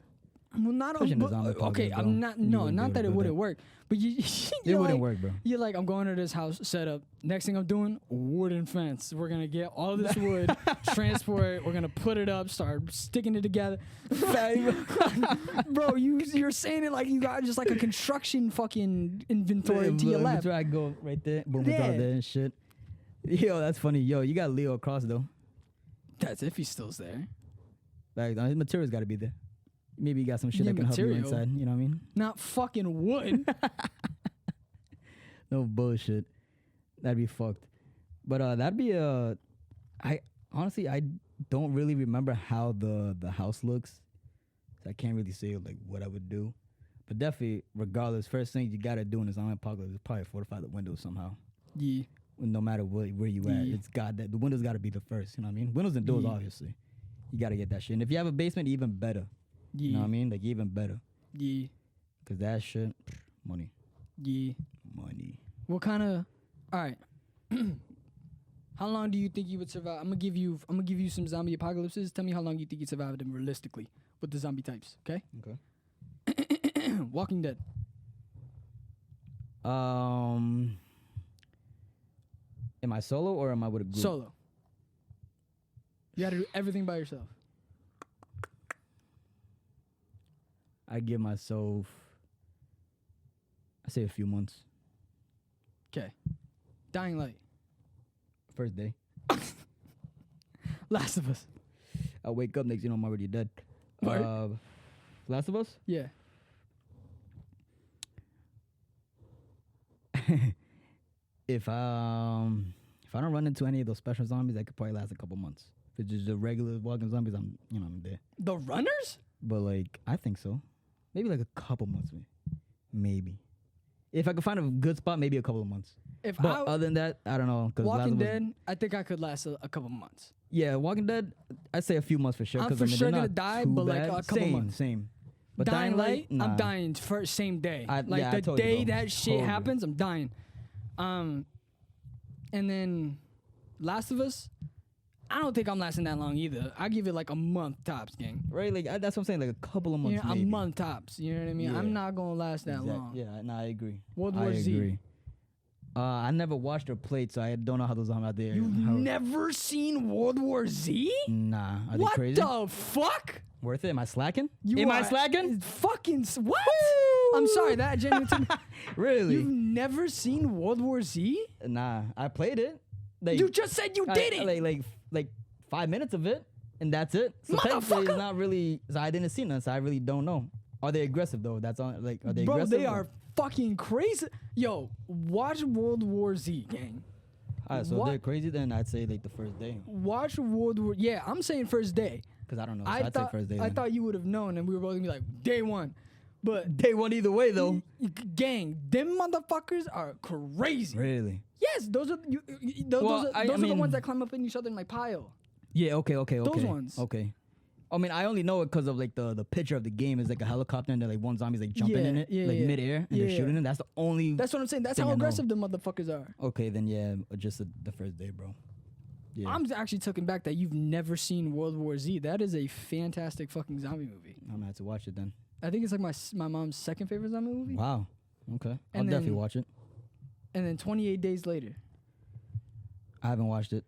Well, not Especially in the but, zombie okay, apocalypse, bro. I'm not, You no, wouldn't be not able that to it build wouldn't that. work, but It you're wouldn't like, work, bro. You're like, I'm going to this house, set up. Next thing I'm doing, wooden fence. We're going to get all this wood, transport it. We're going to put it up, start sticking it together. Bro, you're saying it like you got just like a construction fucking inventory to your left. I go right there, boom, it's Yeah. out there and shit. Yo, that's funny. Yo, you got Leo across though. That's if he still's there. Like his material's got to be there. Maybe you got some shit Yeah, that can help you material. inside. You know what I mean? Not fucking wood. No bullshit. That'd be fucked. But that'd be I honestly I don't really remember how the house looks. So I can't really say like what I would do. But definitely, regardless, first thing you gotta do in the zombie apocalypse is probably fortify the windows somehow. Yeah. No matter where you at, Yeah. it's got that. The windows gotta be the first. You know what I mean? Windows and doors, Yeah. obviously. You gotta get that shit. And if you have a basement, even better. Yeah. You know what I mean? Like even better. Yeah. Cause that shit, money. Yeah. Money. What kind of? All right. How long do you think you would survive? I'm gonna give you some zombie apocalypses. Tell me how long you think you survived them realistically with the zombie types. Okay. Okay. Walking Dead. Am I solo or am I with a group? Solo. You gotta do everything by yourself. I give myself, I say a few months. Okay. Dying Light. First day. Last of Us. I wake up next, you know, I'm already dead. Word. Last of Us? Yeah. If I don't run into any of those special zombies, that could probably last a couple months. If it's just the regular walking zombies, I'm there. The runners? But like, I think so. Maybe like a couple months, maybe. If I could find a good spot, maybe a couple of months. But other than that, I don't know. Walking Dead, I think I could last a couple months. Yeah, Walking Dead, I'd say a few months for sure. I'm for sure gonna die, but like bad. a couple months. Same. But Dying Light, nah. I'm dying first same day. I the told you, day bro. that shit Told you. happens, I'm dying. And then Last of Us, I don't think I'm lasting that long either. I give it like a month tops, gang. Right, like that's what I'm saying, like a couple of months. Yeah, a maybe. month tops. You know what I mean? Yeah. I'm not gonna last that long. Yeah, no, I agree. World War Z. Agree. I never watched or played, so I don't know how those zombies out there. You've never seen World War Z? Nah, are What they crazy? the fuck? Worth it? Am I slacking? Am I slacking? Fucking what? I'm sorry, that genuinely took me. Really? You've never seen World War Z? Nah, I played it. Like, You just said you didn't. Like 5 minutes of it, and that's it. So technically, it's Motherfucker! not really. So I didn't see none, so I really don't know. Are they aggressive though? That's on. Like, are they Bro, aggressive? they are fucking crazy. Yo, watch World War Z, gang. Alright, so if what? they're crazy, then I'd say like the first day, Watch World War. Yeah, I'm saying first day. because I don't know. So I I'd thought say first day. I then. thought you would have known, and we were both gonna be like day one. But Day one either way though. gang, them motherfuckers are crazy. Really? Yes, those are those Well, are the mean- ones that climb up in each other in my pile. Yeah. Okay. Those ones. Okay. I mean, I only know it because of like the picture of the game is like a helicopter and they're like one zombie's like jumping in it, like midair, and they're shooting it. That's the only. That's what I'm saying. That's thing how I know. aggressive the motherfuckers are. Okay, then yeah, just the first day, bro. Yeah. I'm actually taking back that you've never seen World War Z. That is a fantastic fucking zombie movie. I'm gonna have to watch it then. I think it's like my mom's second favorite zombie movie. Wow. Okay. I'll And definitely then- watch it. And then 28 Days Later. I haven't watched it.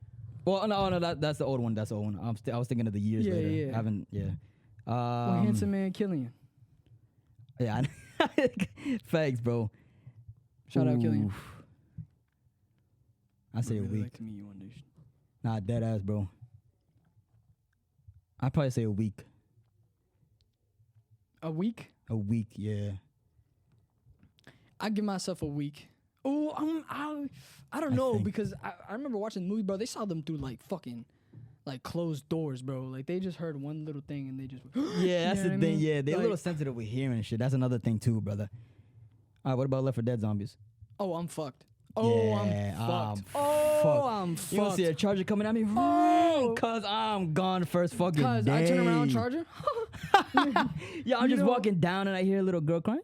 Well, no, that's the old one. That's the old one. I was thinking of the years Yeah, later. yeah. I haven't. Yeah. When Handsome Man Killian. Yeah. Thanks, bro. Shout out Killian. Oof. I say a really week. like to meet you one day. Nah, dead ass, bro. I'd probably say a week. A week? A week, yeah. I give myself a week. Oh, I don't know think- because I remember watching the movie, bro. They saw them through like fucking like closed doors, bro. Like they just heard one little thing and they just Yeah, that's You know the what I thing. mean? Yeah, they're a Like- little sensitive with hearing and shit. That's another thing too, brother. All right, what about Left 4 Dead zombies? Oh, I'm fucked. Oh, Yeah, I'm I'm fucked. Oh, fucked. I'm fucked. You don't see a charger coming at me? Oh. Cause I'm gone first fucking Cause day. I turn around, charger. Yeah, I'm You just know- walking down and I hear a little girl crying.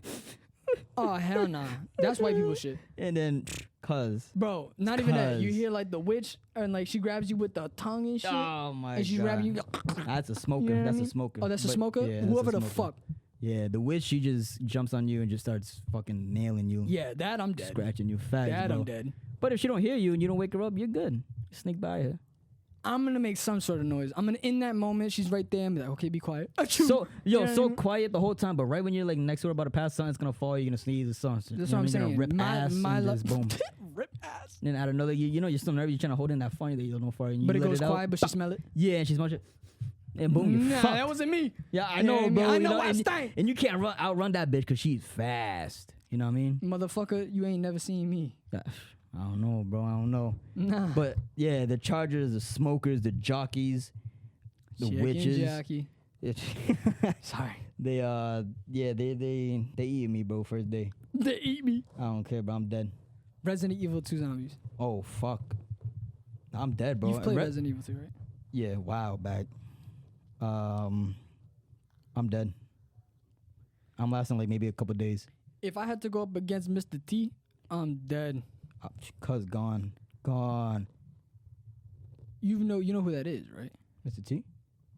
Oh hell nah. That's white people shit, And then, cause. bro. Not even that. You Cuz. hear like the witch and like she grabs you with the tongue and shit, Oh my and she's god. grabbing you. That's a smoker. You know what I That's mean? a smoker. Oh, that's a But- smoker. yeah, that's a Whoever the smoker. fuck. Yeah, the witch, she just jumps on you and just starts fucking nailing you. Yeah, that I'm dead. Scratching you fast. That bro. I'm dead. But if she don't hear you and you don't wake her up, you're good. Sneak by her. I'm gonna make some sort of noise. I'm gonna in that moment. She's right there and be like, "Okay, be quiet." So You know what I so mean? quiet the whole time, but right when you're like next to her about to pass, something's gonna fall. You're gonna sneeze or something. That's You what know I'm You're saying. gonna rip ass and just boom. Rip ass. Then out of nowhere, you know you're still nervous. You're trying to hold in that funny that you don't know for, and you But it let goes it out. quiet. But she smell it. Yeah, and she's much it. And boom, you're Nah, fucked. that wasn't me. Yeah, I You know know, what I mean? bro. I you know I and, stank. and you can't outrun that bitch because she's fast. You know what I mean? Motherfucker, you ain't never seen me. I don't know, bro. I don't know. Nah. But yeah, the chargers, the smokers, the jockeys, the Chicken witches. Jackie. Sorry. They eat me, bro. First day. They eat me. I don't care, bro. I'm dead. Resident Evil 2 zombies. Oh fuck. I'm dead, bro. You've played Resident Evil 2, right? Yeah, wow, back. I'm dead. I'm lasting like maybe a couple days. If I had to go up against Mr. T, I'm dead. Cuz gone. You know who that is, right? Mr. T?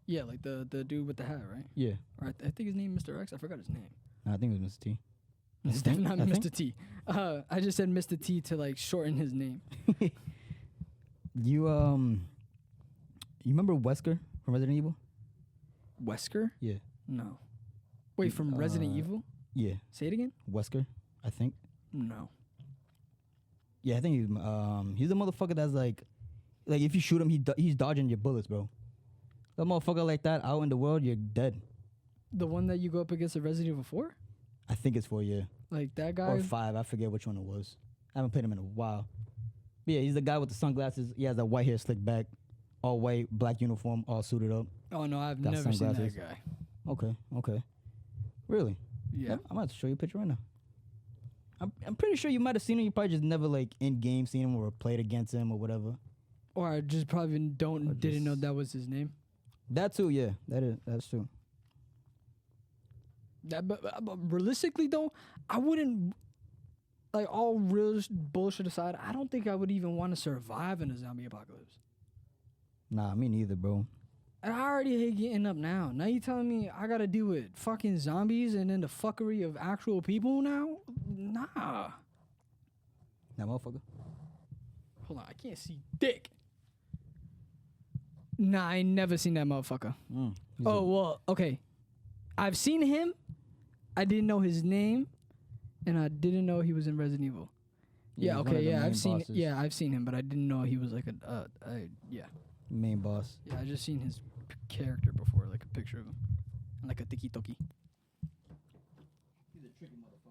Yeah, like the dude with the hat, right? Yeah. Or I think his name Mr. X. I forgot his name. No, I think it was Mr. T. It's definitely not Mr. T. I just said Mr. T to like shorten his name. You remember Wesker from Resident Evil? Wesker? Yeah. No. Wait, from Resident Evil? Yeah. Say it again? Wesker, I think. No. Yeah, I think he's a motherfucker that's like if you shoot him, he's dodging your bullets, bro. That motherfucker like that out in the world, you're dead. The one that you go up against at Resident Evil 4? I think it's 4, yeah. Like that guy? Or 5, I forget which one it was. I haven't played him in a while. But yeah, he's the guy with the sunglasses. He has that white hair slicked back, all white, black uniform, all suited up. Oh no, I've Got never seen that sunglasses. guy. Okay. Really? Yeah. I'm about to show you a picture right now. I'm pretty sure you might have seen him. You probably just never like in game seen him or played against him or whatever. Or I just probably didn't know that was his name. That too, yeah. That's true. But realistically though, I wouldn't, like, all real bullshit aside, I don't think I would even want to survive in a zombie apocalypse. Nah, me neither, bro. And I already hate getting up now. Now you telling me I gotta deal with fucking zombies and then the fuckery of actual people now? Nah. That motherfucker. Hold on, I can't see dick. Nah, I ain't never seen that motherfucker. Oh, well, okay. I've seen him. I didn't know his name. And I didn't know he was in Resident Evil. Yeah, okay, yeah, I've seen it. Yeah, I've seen him, but I didn't know he was like yeah. Main boss. Yeah, I just seen his character before, like a picture of him. And like a tiki-toki.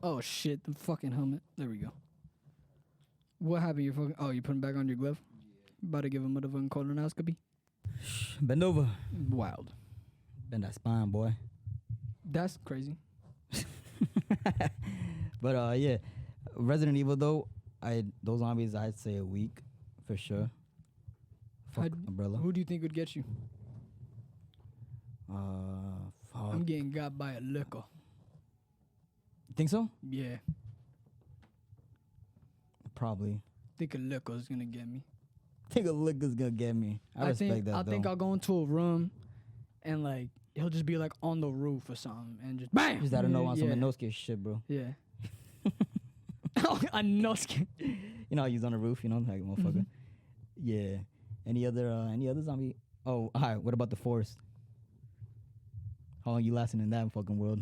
Oh shit, the fucking helmet. There we go. What happened? You put him back on your glove? About to give him a motherfucking colonoscopy? Bend over. Wild. Bend that spine, boy. That's crazy. But yeah, Resident Evil though, those zombies I'd say a week for sure. Fuck umbrella. Who do you think would get you? Fuck. I'm getting got by a liquor. Think so? Yeah. Probably. Think a liquor's gonna get me. Think a liquor's gonna get me. I respect that. I think I'll go into a room and like he'll just be like on the roof or something and just bam. Just out of nowhere on some Inosuke shit, bro. Yeah. A Inosuke. You know how he's on the roof, you know, like a motherfucker. Yeah. Any other zombie? Oh, all right. What about the forest? How long you lasting in that fucking world?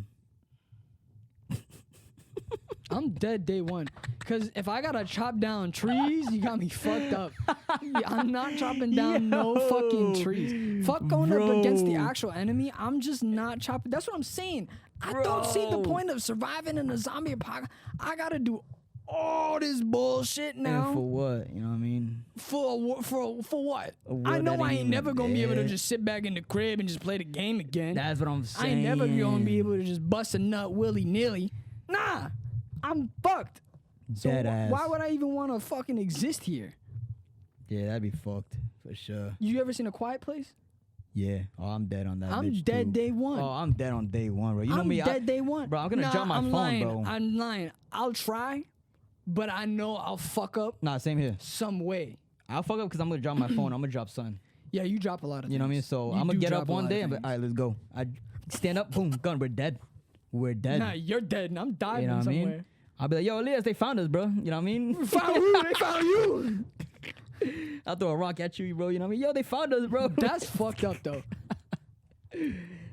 I'm dead day one. Cause if I gotta chop down trees, you got me fucked up. I'm not chopping down no fucking trees. Fuck going up against the actual enemy. I'm just not chopping. That's what I'm saying. I don't see the point of surviving in a zombie apocalypse. I gotta do all this bullshit now. And for what? You know what I mean? For what? I know I ain't never gonna be able to just sit back in the crib and just play the game again. That's what I'm saying. I ain't never gonna be able to just bust a nut willy-nilly. Nah, I'm fucked. So why would I even want to fucking exist here? Yeah, that'd be fucked for sure. You ever seen A Quiet Place? Yeah. Oh, I'm dead on that. I'm bitch dead too. day one. Oh, I'm dead on day one, bro. You know me. I'm dead day one. Bro, I'm gonna drop my phone, bro. I'm lying. I'll try, but I know I'll fuck up. Nah, same here. Some way. I'll fuck up because I'm gonna drop my phone. I'm gonna drop something. Yeah, you drop a lot of things. You know what I mean? So I'm gonna get up one day and be all right, let's go. I stand up, boom, gun. We're dead. We're dead. Nah, you're dead and I'm diving You know what I somewhere. mean? I'll be like, yo, Elias, they found us, bro. You know what I mean? Found who? They found you. I'll throw a rock at you, bro. You know what I mean? Yo, they found us, bro. That's fucked up, though.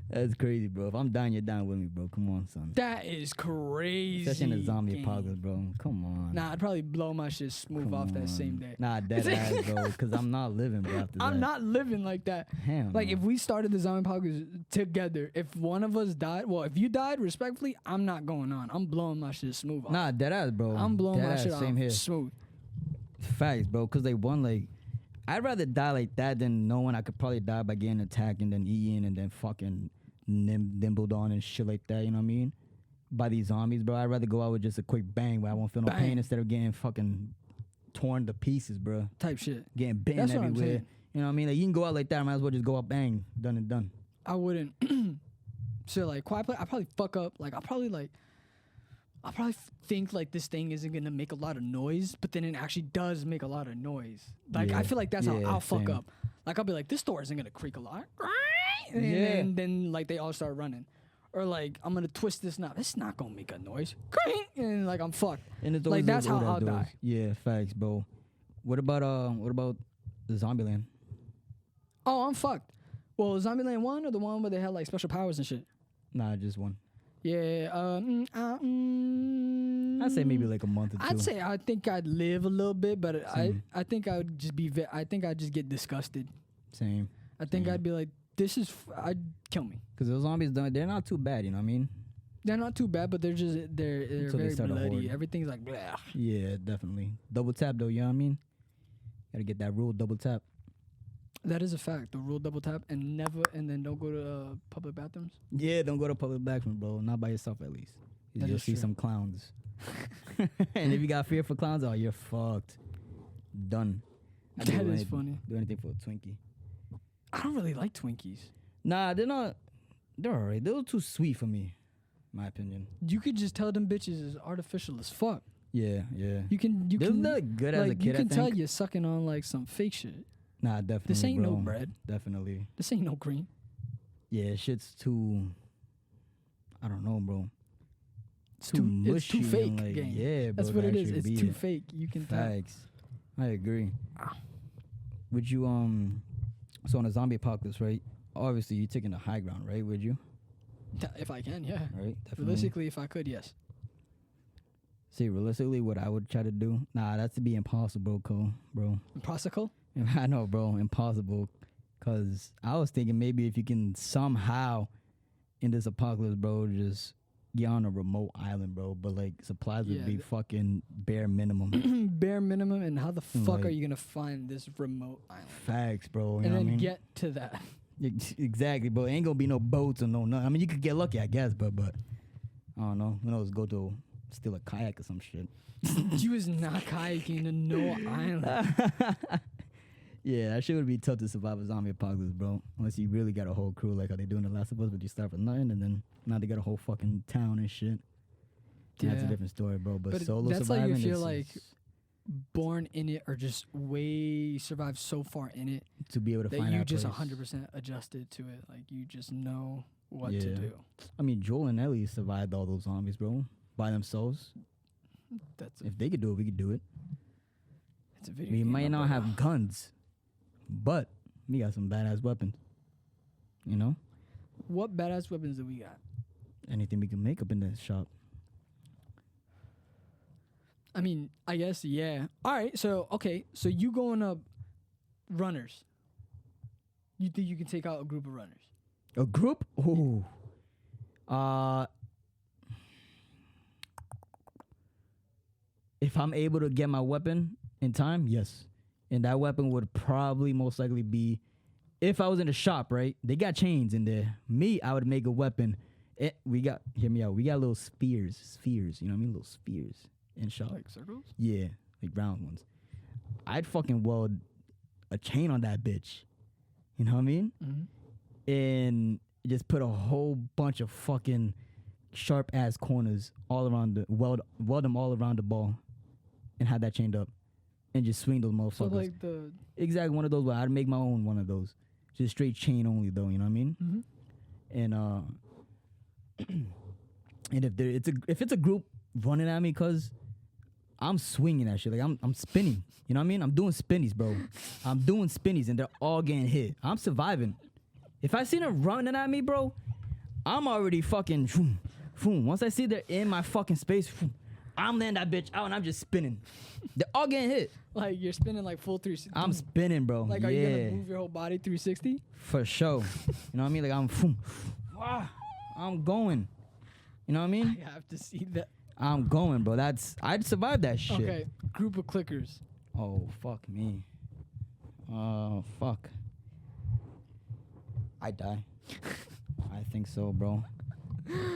That's crazy, bro. If I'm dying, you're dying with me, bro. Come on, son. That is crazy. Especially in a zombie apocalypse, bro. Come on. Nah, I'd probably blow my shit smooth off that same day. Nah, dead ass, bro. Because I'm not living, bro, after that. I'm not living like that. Hell like, no. if we started the zombie apocalypse together, if one of us died, well, if you died, respectfully, I'm not going on. I'm blowing my shit smooth off. Nah, dead ass, bro. I'm blowing dead my ass, shit same off here. smooth. Facts, bro. Because they won, like, I'd rather die like that than knowing I could probably die by getting attacked and then eaten and then fucking nimbled on and shit like that, you know what I mean? By these zombies, bro. I'd rather go out with just a quick bang where I won't feel no pain instead of getting fucking torn to pieces, bro. Type shit. Getting bitten That's what I'm everywhere. saying. You know what I mean? Like, you can go out like that, I might as well just go out bang, done and done. I wouldn't. So like quiet play, I probably fuck up. Like I'll probably think like this thing isn't gonna make a lot of noise, but then it actually does make a lot of noise. Like I feel like that's how I'll fuck up. Like I'll be like, this door isn't gonna creak a lot, and then like they all start running, or like I'm gonna twist this knob. It's not gonna make a noise, and like I'm fucked. And it's like that's how that I'll does. die. Yeah, facts, bro. What about the Zombieland? Oh, I'm fucked. Well, Zombieland 1 or the one where they had like special powers and shit? Nah, just one. Yeah, I'd say maybe like a month or two. I'd say I think I'd live a little bit, but I think I would just be. I think I'd just get disgusted. Same. I think I'd be like, this is. I'd kill me. Because those zombies, they're not too bad, you know what I mean? They're not too bad, but they're Until they very start a bloody. horde. Everything's like blah. Yeah, definitely. Double tap though, you know what I mean? Gotta get that rule, double tap. That is a fact. The rule double tap and then don't go to public bathrooms. Yeah, don't go to public bathrooms, bro. Not by yourself, at least. You'll see some clowns. And if you got fear for clowns, oh, you're fucked. Done. That is funny. Do anything for a Twinkie. I don't really like Twinkies. Nah, they're not. They're alright. They're a little too sweet for me, in my opinion. You could just tell them bitches is artificial as fuck. Yeah, yeah. You can. They're like good as a kid, You can I tell think. you're sucking on like some fake shit. Nah, definitely. This ain't bro. no bread. Definitely. This ain't no cream. Yeah, shit's too. I don't know, bro. It's too mushy and, fake. like, Gang. yeah, bro. That's what it is. actually It's be too fake. You can tell. Facts. I agree. Would you So on a zombie apocalypse, right? Obviously, you're taking the high ground, right? Would you? If I can, yeah. Right. Definitely. Realistically, if I could, yes. See, realistically, what I would try to do? Nah, that's to be impossible, bro. Impossible? I know, bro. Impossible. Cause I was thinking maybe if you can somehow in this apocalypse, bro, just get on a remote island, bro. But like supplies would be fucking bare minimum. Bare minimum, and how the fuck Like, are you gonna find this remote island? Facts, bro. You And know then what I mean? get to that. Exactly, bro. Ain't gonna be no boats or no nothing. I mean, you could get lucky, I guess, but I don't know. Who knows? Go to steal a kayak or some shit. You was not kayaking to no island. Yeah, that shit would be tough to survive a zombie apocalypse, bro. Unless you really got a whole crew like how they do in The Last of Us, but you start with nothing, and then now they got a whole fucking town and shit. Yeah. That's a different story, bro. But solo that's surviving, like you feel like born in it or just way survived so far in it to be able to that find you that just place. 100% adjusted to it. Like you just know what Yeah. to do. I mean, Joel and Ellie survived all those zombies, bro, by themselves. That's If they could do it, we could do it. it's a video We game, might my not brother. have guns, but we got some badass weapons. You know? What badass weapons do we got? Anything we can make up in the shop. I mean, I guess, yeah. All right, so, okay. So you going up runners. You think you can take out a group of runners? A group? Ooh. If I'm able to get my weapon in time, yes. And that weapon would probably most likely be, if I was in a shop, right? They got chains in there. Me, I would make a weapon. Hear me out. We got little spheres, you know what I mean? Little spheres in shop. Like circles? Yeah, like round ones. I'd fucking weld a chain on that bitch. You know what I mean? Mm-hmm. And just put a whole bunch of fucking sharp ass corners all around weld them all around the ball and have that chained up and just swing those motherfuckers. So like the... Exactly, one of those. I'd make my own one of those. Just straight chain only though, you know what I mean? Mm-hmm. And and if it's a group running at me, cause I'm swinging that shit. Like I'm spinning. You know what I mean? I'm doing spinnies, bro. I'm doing spinnies and they're all getting hit. I'm surviving. If I see them running at me, bro, I'm already fucking boom, boom. Once I see they're in my fucking space, boom, I'm letting that bitch out and I'm just spinning. They're all getting hit. Like you're spinning like full 360. I'm spinning, bro. Like are you gonna move your whole body 360? For sure. You know what I mean? Like I'm boom, I'm going. You know what I mean? I have to see that. I'm going, bro. I'd survive that shit. Okay, group of clickers. Oh, fuck me. Fuck. I die. I think so, bro.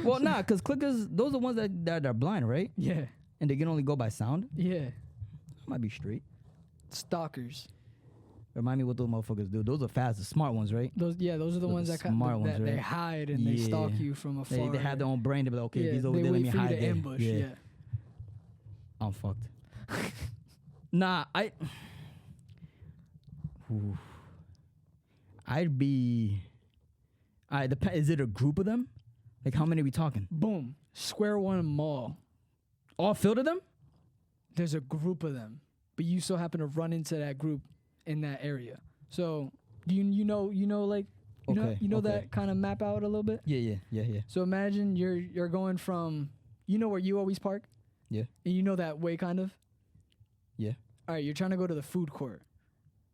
Well, nah, because clickers, those are ones that are blind, right? Yeah. And they can only go by sound. Yeah. Might be straight. Stalkers. Remind me what those motherfuckers do. Those are fast, the smart ones, right? Those are the ones that smart ones, they right? hide and they stalk Yeah. you from afar. They have their own brain. They be like, okay, if he's over they there, let wait me for you hide to there. ambush. Yeah. I'm fucked. Nah, Ooh. I'd be. Is it a group of them? Like, how many are we talking? Boom. Square One Mall. All filled of them? There's a group of them, but you so happen to run into that group in that area. So you know Okay, that kind of map out a little bit. Yeah. So imagine you're going from, you know where you always park? Yeah. And you know that way kind of? Yeah. All right, you're trying to go to the food court.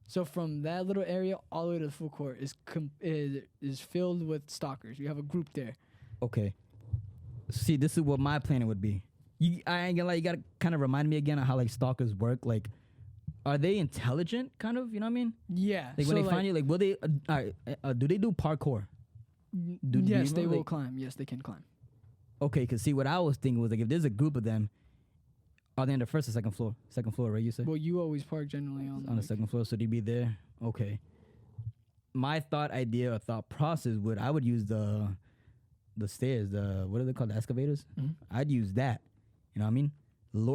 So from that little area all the way to the food court is filled with stalkers. You have a group there. Okay. See, this is what my planning would be. I ain't gonna lie, you gotta kind of remind me again of how like stalkers work. Like, are they intelligent? Kind of, you know what I mean? Yeah. Like when they find you, like, will they? Do they do parkour? Yes, they will climb. Yes, they can climb. Okay, cause see, what I was thinking was like, if there's a group of them, are they on the first or second floor? Second floor, right? You said Well, you always park generally on the second floor, so they'd be there. Okay. My thought idea or thought process I would use the stairs. What are they called? The excavators. Mhm. I'd use that. You know what I mean?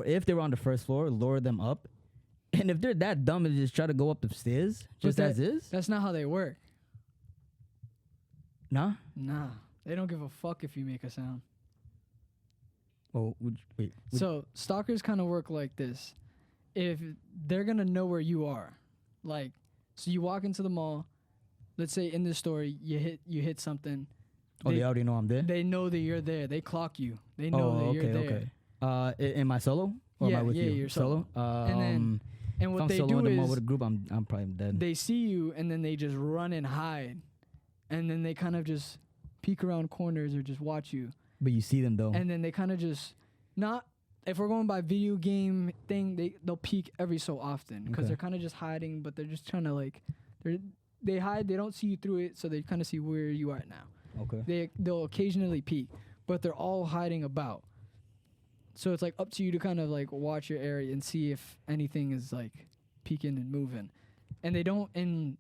If they were on the first floor, lower them up. And if they're that dumb and just try to go up the stairs, just as is? That's not how they work. Nah? Nah. They don't give a fuck if you make a sound. Oh, wait. So stalkers kind of work like this. If they're going to know where you are, like, so you walk into the mall, let's say in this story, you hit something. They already know I'm there? They know that you're there. They clock you. They know that you're there. Okay. Am I solo? Or am I with you? You're solo. And what if they I'm do solo in the mall is with a group, I'm probably dead. they see you and then they just run and hide. And then they kind of just peek around corners or just watch you. But you see them though. And then they kind of just if we're going by video game thing, they'll peek every so often because they're kind of just hiding, but they're just trying to they hide. They don't see you through it, so they kind of see where you are now. Okay. They'll occasionally peek, but they're all hiding about. So it's like up to you to kind of like watch your area and see if anything is like peeking and moving. And they don't. And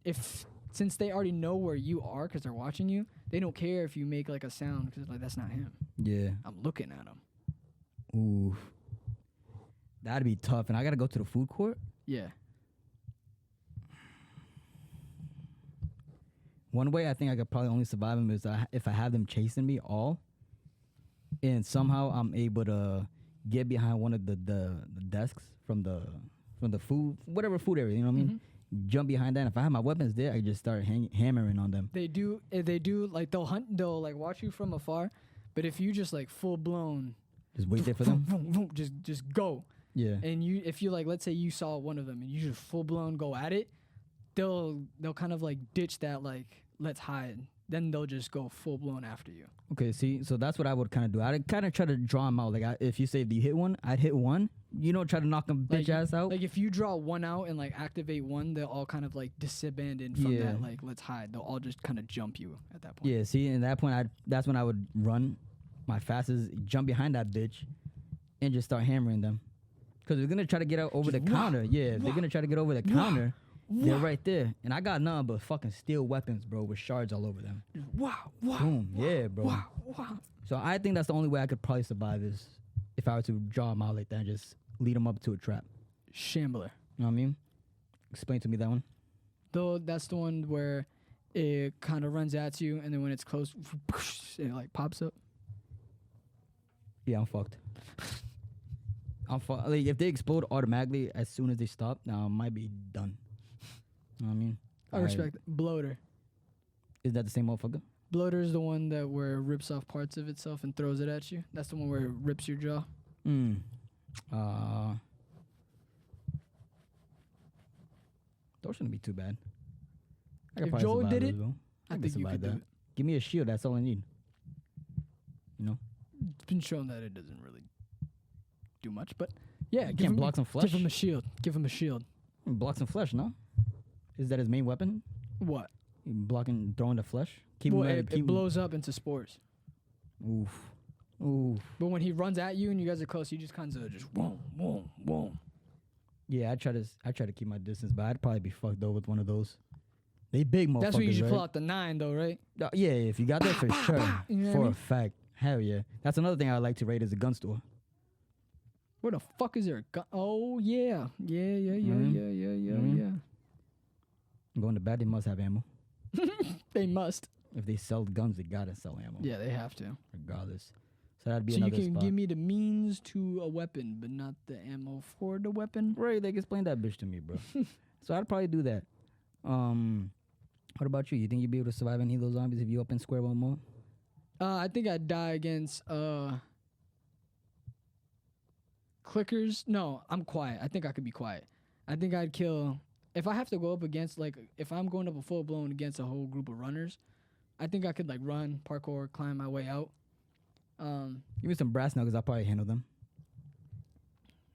since they already know where you are because they're watching you, they don't care if you make like a sound because like that's not him. Yeah. I'm looking at him. Ooh. That'd be tough. And I gotta go to the food court? Yeah. One way I think I could probably only survive them is if I have them chasing me all, and somehow I'm able to get behind one of the desks from the food, whatever food area, you know what I mean? Jump behind that. And if I have my weapons there, I just start hammering on them. They do like they'll like watch you from afar, but if you just like full blown, just wait there for them. Just go. Yeah. And if you like, let's say you saw one of them and you just full blown go at it, they'll kind of like ditch that like let's hide. Then they'll just go full blown after you. Okay, see, so that's what I would kind of do. I'd kind of try to draw them out. Like, if you say if you hit one, I'd hit one. You know, try to knock them bitch ass out. Like, if you draw one out and, like, activate one, they'll all kind of, like, disbanded from that, like, let's hide. They'll all just kind of jump you at that point. Yeah, see, at that point, that's when I would run my fastest, jump behind that bitch, and just start hammering them. Because they're going to try to get out over the counter. Yeah, they're going to try to get over the counter. They're right there. And I got none but fucking steel weapons, bro, with shards all over them. Boom. Yeah, bro. So I think that's the only way I could probably survive is if I were to draw them out like that and just lead them up to a trap. Shambler. You know what I mean? Explain to me that one. Though that's the one where it kind of runs at you, and then when it's close, it like pops up. Yeah, I'm fucked. Like, if they explode automatically as soon as they stop, now I might be done. You know what I mean? I respect it. Bloater. Is that the same motherfucker? Bloater is the one where it rips off parts of itself and throws it at you. That's the one where it rips your jaw. Those shouldn't be too bad. If Joel did it, I think you could do it. Give me a shield. That's all I need. You know? It's been shown that it doesn't really do much, but yeah, you can't block some flesh. Give him a shield. Give him a shield. Blocks in flesh, no? Is that his main weapon? What? Blocking, throwing the flesh? Well, it blows up into spores. Oof. Oof. But when he runs at you and you guys are close, you just kind of just whoom, whoom, whoom. Yeah, I try to keep my distance, but I'd probably be fucked though with one of those. They big motherfuckers, That's where you should right? pull out the 9 though, right? Yeah, if you got that for sure. You know what I For mean? a fact. Hell yeah. That's another thing I like to rate is a gun store. Where the fuck is there a gun? Oh, yeah. Yeah. Going to bed, they must have ammo. They must. If they sell guns, they gotta sell ammo. Yeah, they have to. Regardless. So that'd be So you another can spot. give me the means to a weapon, but not the ammo for the weapon? Right, like explain that bitch to me, bro. So I'd probably do that. What about you? You think you'd be able to survive any of those zombies if you up in square one more? I think I'd die against clickers. No, I'm quiet. I think I could be quiet. I think I'd kill if I have to go up against if I'm going up a full blown against a whole group of runners. I think I could run, parkour, climb my way out. Give me some brass knuckles. I'll probably handle them.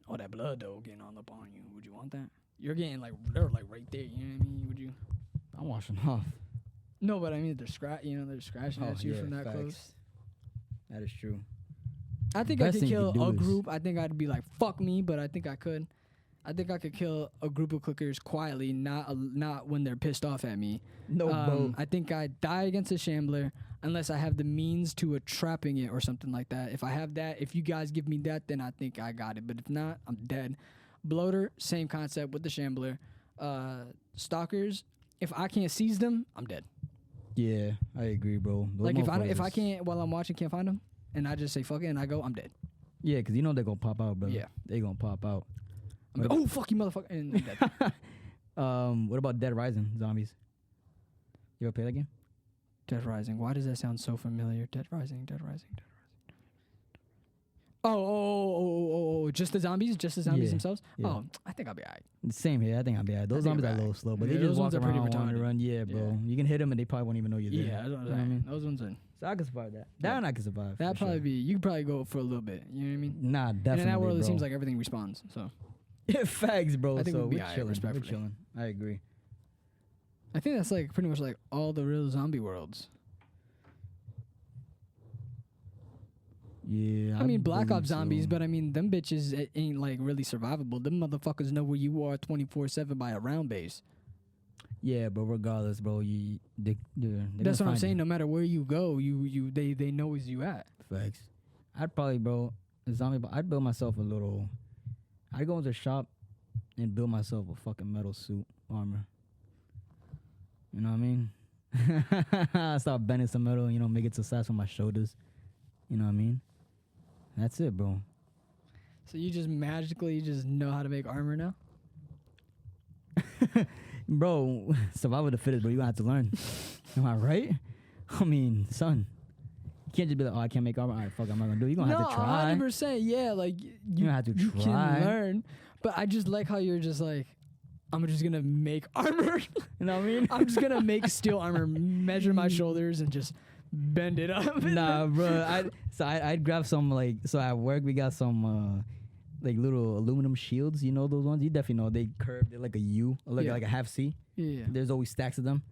Oh, that blood though getting all up on you. Would you want that? You're getting they're right there. You know what I mean? Would you? I'm washing off. No, but I mean they're scratching at you from that facts. close. That is true. I think Best I could thing you kill could do a is- group. I think I'd be like, fuck me, but I think I could. I think I could kill a group of clickers quietly, not when they're pissed off at me. No, bro. I think I'd die against a shambler unless I have the means to trapping it or something like that. If I have that, if you guys give me that, then I think I got it. But if not, I'm dead. Bloater, same concept with the shambler. Stalkers, if I can't seize them, I'm dead. Yeah, I agree, bro. Those If motherfuckers I is- can't while I'm watching can't find them, and I just say fuck it and I go, I'm dead. Yeah, because you know they're gonna pop out, bro. Yeah. They gonna pop out. I'm oh fuck you motherfucker, and I'm dead. What about Dead Rising zombies? You ever play that game? Dead Rising. Why does that sound so familiar? Dead Rising. Oh, just the zombies? Just the zombies Yeah, themselves? yeah. Oh, I think I'll be alright. Same here. I think I'll be alright. Those think zombies I'll are be a little alright. slow, but Yeah, they those just walk ones are pretty around, want to retarded. run. Yeah, bro. Yeah. You can hit them and they probably won't even know you're there. Yeah, that's what I'm You know what I saying. mean? Those ones are. So I can survive that. That Yeah. one I can survive. That'd for probably sure. be. You could probably go for a little bit. You know what I mean? Nah, definitely. And in that world, bro. it seems like everything respawns. So Facts, bro. I think so we'll be we're alright, chilling. We're respectfully. chilling. I agree. I think that's pretty much all the real zombie worlds. Yeah. I mean, Black believe Ops zombies, so. but I mean, them bitches ain't really survivable. Them motherfuckers know where you are 24/7 by a round base. Yeah, but regardless, bro, they're That's gonna what I'm find saying. you. No matter where you go, they know where you at. Facts. I'd probably, bro, a zombie. But I'd build myself a little. I'd go into a shop and build myself a fucking metal suit armor. You know what I mean? I start bending some metal, make it to size on my shoulders. You know what I mean? That's it, bro. So you just magically just know how to make armor now? Bro, survival of the fittest, bro. You gonna have to learn. Am I right? I mean, son. You can't just be like, oh, I can't make armor. All right, fuck, I'm not gonna do it. You're gonna have to try. 100%. Yeah, You have to you try. can learn. But I just like how you're just I'm just gonna make armor. You know what I mean? I'm just gonna make steel armor, measure my shoulders, and just bend it up. Nah, bro. I'd grab some so at work we got some little aluminum shields. You know those ones? You definitely know they curve. They're like a U, or Yeah. like a half C. Yeah. There's always stacks of them.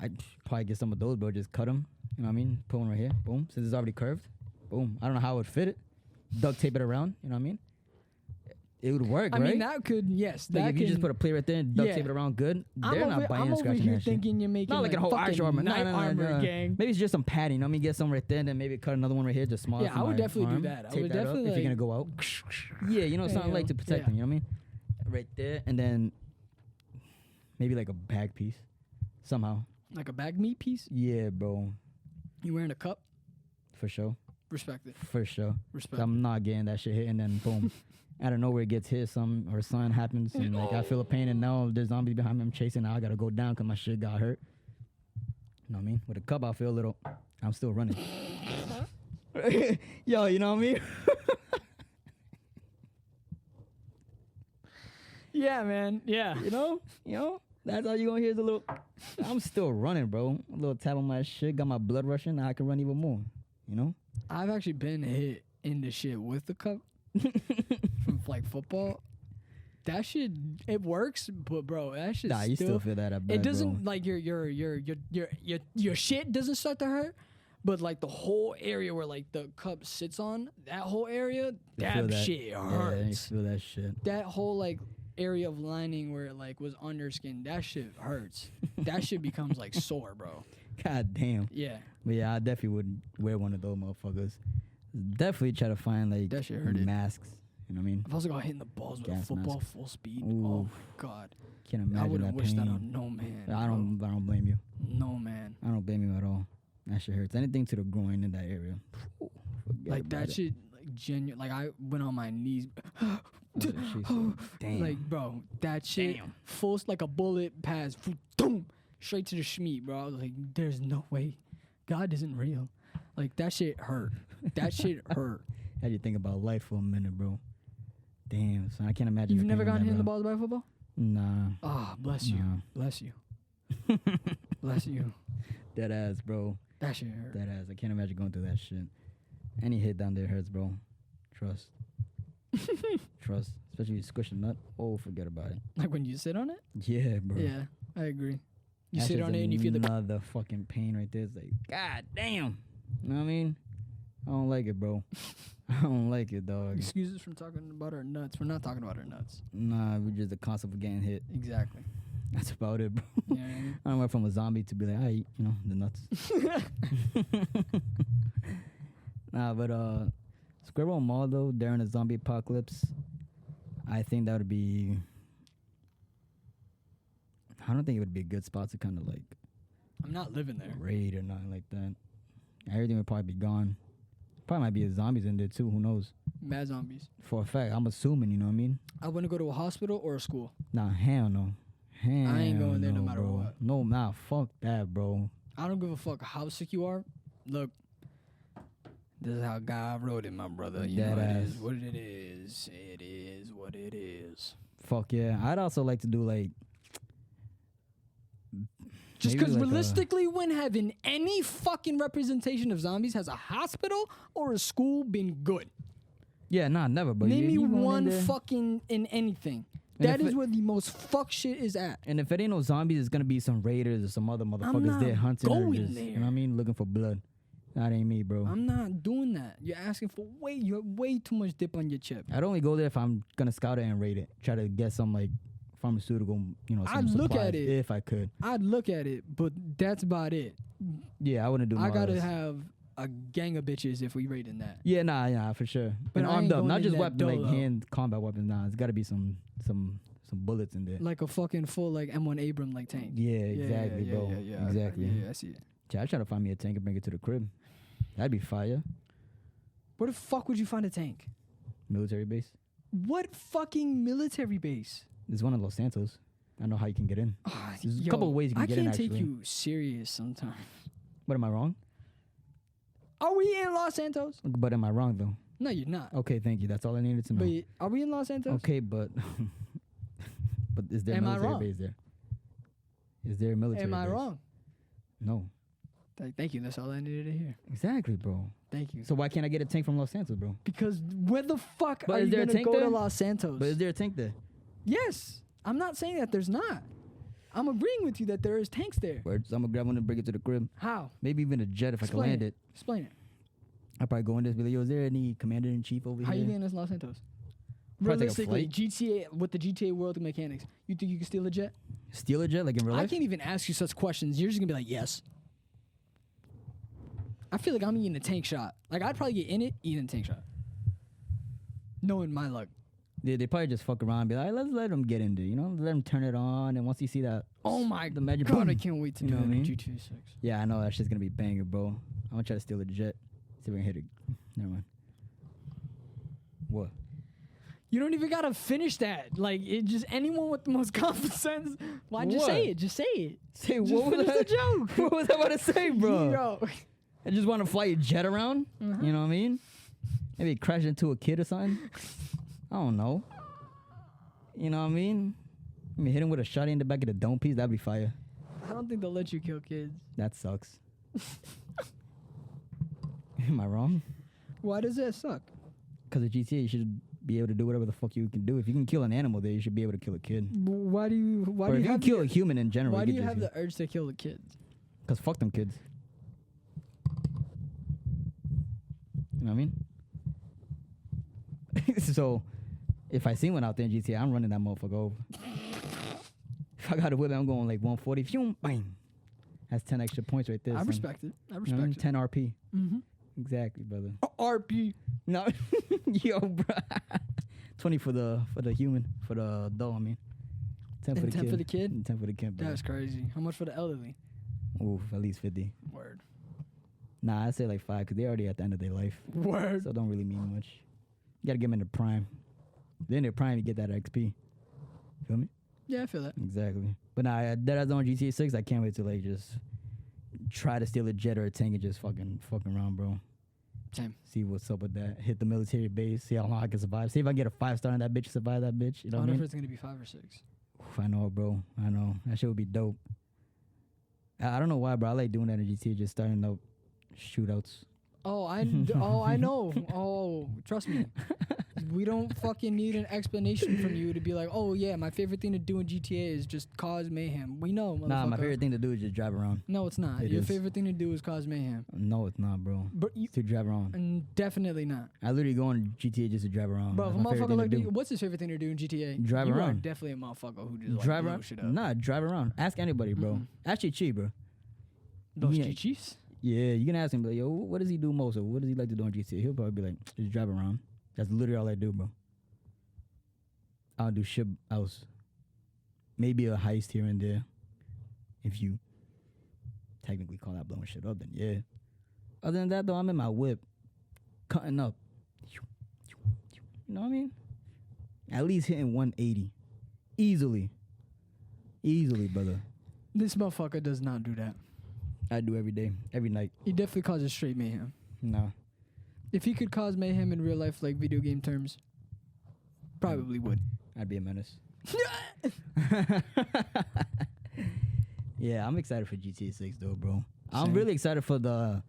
I'd probably get some of those, bro. Just cut them. You know what I mean? Put one right here. Boom. Since it's already curved. Boom. I don't know how it would fit it. Duct tape it around. You know what I mean? It would work, I right? mean, that could, yes. Like that if you just can- put a plate right there and duct Yeah. tape it around good, they're I'm not buying I'm and over scratching here that shit. thinking you're making Not like a whole fucking archer armor. knight Nah, armor, gang. Maybe it's just some padding. I mean, get some right there, and then maybe cut another one right here, just smaller. Yeah, for I would my definitely do arm. that. I Tape would that up definitely, if you're gonna go out. Yeah, something you like know, to protect yeah. them. You know what I mean? Right there, and then maybe like a bag piece, somehow. Like a bag meat piece? Yeah, bro, You wearing a cup? for sure, Respect it. for sure. Respect I'm not getting that shit hit, and then boom. Out of nowhere, it gets hit, something happens, and I feel a pain, and now there's zombies behind me. I'm chasing. Now I gotta go down because my shit got hurt. You know what I mean? With a cup, I feel a little. I'm still running. Yo, you know what I mean? Yeah, man. Yeah. You know. That's all you gonna hear is a little. I'm still running, bro. A little tap on my shit, got my blood rushing. Now I can run even more. You know? I've actually been hit in the shit with the cup from football. that shit, it works, but bro, that shit. Nah, you still feel that at back, It doesn't bro. like your shit doesn't start to hurt, but like the whole area where like the cup sits on, that whole area, You feel that shit hurts. Yeah, you feel that shit. That whole like area of lining where it like was on your skin, that shit hurts. That shit becomes like sore, bro. God damn. Yeah, But yeah, I definitely would wear one of those motherfuckers. Definitely try to find like That shit hurted. masks. You know what I mean? I've also got hitting the balls with a Gas football mask. full speed. Ooh. Oh my god, Can't I imagine wouldn't that wish pain. that on no man. I don't blame you. No man. I don't blame you at all. That shit hurts. Anything to the groin in that area. Forget Like about that it. shit, like genuine. Like I went on my knees. That's what she said. Damn. Like bro, that shit Damn. full like a bullet pass, boom, straight to the schmeat, bro. I was like, there's no way, God isn't real. Like that shit hurt. That shit hurt. Had you think about life for a minute, bro. Damn, son, I can't imagine. You've the never pain of gotten that, hit in the bro. balls by a football? Nah. Ah, bless you, Nah. bless you, bless you. Dead ass, bro. That shit hurt. Dead ass. I can't imagine going through that shit. Any hit down there hurts, bro. Trust. Trust. Especially you squish a nut. Oh, forget about it. Like when you sit on it. Yeah, bro. Yeah, I agree. You That's sit just on it and you feel the. another fucking pain right there. It's like, God damn. You know what I mean? I don't like it, bro. I don't like it, dog. Excuses from talking about our nuts. We're not talking about our nuts. Nah, we're just the concept of getting hit. Exactly. That's about it, bro. You know what I mean? I went from a zombie to be like, I eat, you know, the nuts. Nah, but Squirrel Mall though, during a zombie apocalypse, I think that would be. I don't think it would be a good spot to kind of like I'm not living there. raid or nothing like that. Everything would probably be gone. Probably might be zombies in there too. Who knows? Mad zombies. For a fact, I'm assuming. You know what I mean? I want to go to a hospital or a school. Nah, hell no. Hell I ain't going there no matter bro. what. No, nah, fuck that, bro. I don't give a fuck how sick you are. Look, this is how God wrote it, my brother. You know, it is what it is. It is what it is. Fuck yeah. I'd also like to do like. Just maybe because like realistically, when having any fucking representation of zombies has a hospital or a school been good? Yeah, nah, never. But Name me you going in one there- fucking in anything. And That if is it- where the most fuck shit is at. And if it ain't no zombies, it's gonna be some raiders or some other motherfuckers not there hunting or going just, there. you know what I mean, looking for blood. That ain't me, bro. I'm not doing that. You're asking for you have way too much dip on your chip. I'd only go there if I'm gonna scout it and raid it. Try to get some like pharmaceutical, you know, some I'd look supplies at it. if I could. I'd look at it, but that's about it. Yeah, I wouldn't do. I no gotta others. have a gang of bitches if we raiding that. Yeah, nah, for sure. But And I armed ain't up, going not in just that weapons like dolo. hand combat weapons. Nah, it's gotta be some bullets in there. Like a fucking full like M1 Abram like tank. Yeah, exactly, bro. Exactly. Yeah, I see it. I try to find me a tank and bring it to the crib. That'd be fire. Where the fuck would you find a tank? Military base. What fucking military base? There's one in Los Santos. I know how you can get in. Ah, There's a couple of ways you can I get in, can't take actually. you serious sometimes. But am I wrong? Are we in Los Santos? But am I wrong though? No, you're not. Okay, thank you. That's all I needed to know. But are we in Los Santos? Okay, but but is there a Am I military wrong? base there? Is there a military Am I base? wrong? No. Thank you. That's all I needed to hear. Exactly, bro. Thank you. So why can't I get a tank from Los Santos, bro? Because where the fuck But are is you there a gonna tank go there? to Los Santos? But is there a tank there? Yes. I'm not saying that there's not. I'm agreeing with you that there is tanks there. Words. I'm gonna grab one and bring it to the crib. How? Maybe even a jet if I can Explain land it. Explain it. I'll probably go in there and be like, yo, is there any commander in chief over How here? you getting this Los Santos? Probably take a Realistically, flight. GTA with the GTA world mechanics, you think you can steal a jet? Steal a jet like in real I life? can't even ask you such questions. You're just gonna be like, yes. I feel like I'm eating a tank shot. Like I'd probably get in it, eating a tank shot. Knowing my luck. They probably just fuck around and be like, let's let them get in there, you know? Let them turn it on, and once you see that, Oh my the magic god, boom. I can't wait to You do know it what I in mean? GTA 6. Yeah, I know that shit's gonna be banger, bro. I'm gonna try to steal a jet. See if we can hit it. Never mind. What? You don't even gotta finish that. Like it just anyone with the most common sense. Why just say What? it? Just say it. Say Just what was finish the that? joke. What was I about to say, bro? Yo. I just want to fly a jet around. Uh-huh. You know what I mean? Maybe crash into a kid or something. I don't know. You know what I mean? I mean, hit him with a shotty in the back of the dome piece. That'd be fire. I don't think they'll let you kill kids. That sucks. Am I wrong? Why does that suck? Because of GTA, you should be able to do whatever the fuck you can do. If you can kill an animal, then you should be able to kill a kid. Why do you? Why Or do if you you have can kill the, a human in general, Why do you have the urge to kill the kids? Because fuck them kids. You know what I mean? So, if I see one out there in GTA, I'm running that motherfucker over. If I got a whip, I'm going like 140. Phew, bang. That's 10 extra points right there. I son. respect it. I You know what I mean? respect it. 10 RP. Mm-hmm. Exactly, brother. RP. No, yo, bro. 20 for the human, for the adult. I mean, 10 for And the 10 kid. for the kid? And 10 for the kid, bro. That's crazy. How much for the elderly? Oof, at least 50. Word. Nah, I'd say like 5 because they're already at the end of their life. Word. So it don't really mean much. You gotta get them in the prime. Then in their prime, you get that XP. Feel me? Yeah, I feel that. Exactly. But nah, that is on GTA 6. I can't wait to like just try to steal a jet or a tank and just fucking around, bro. Same. See what's up with that. Hit the military base. See how long I can survive. See if I can get a 5-star in that bitch. Survive that bitch. You know I what I wonder mean? if it's gonna be 5 or 6. Oof, I know, bro. I know. That shit would be dope. I don't know why, bro. I like doing that in GTA. Just starting up shootouts. Oh, I know. Oh, trust me. We don't fucking need an explanation from you to be like, oh yeah, my favorite thing to do in GTA is just cause mayhem. We know, motherfucker. Nah, my favorite thing to do is just drive around. No, it's not. It Your is. favorite thing to do is cause mayhem. No, it's not, bro. But you, It's to drive around. definitely not. I literally go on GTA just to drive around. Bro, if a That's my favorite motherfucker thing like to you, do. what's his favorite thing to do in GTA? Drive you are around. definitely a motherfucker who just like Drive blow around. shit up. Nah, drive around. Ask anybody, bro. Mhm. Actually, cheap, bro. Those Yeah. chichis? Yeah, you can ask him, like, yo, what does he do most, or what does he like to do on GTA? He'll probably be like, just drive around. That's literally all I do, bro. I don't do shit else. Maybe a heist here and there. If you technically call that blowing shit up, then yeah. Other than that, though, I'm in my whip, cutting up. You know what I mean? At least hitting 180. Easily, brother. This motherfucker does not do that. I do every day, every night. He definitely causes straight mayhem. Nah. If he could cause mayhem in real life, like video game terms, probably would. I'd be a menace. Yeah, I'm excited for GTA 6 though, bro. I'm Same. really excited for the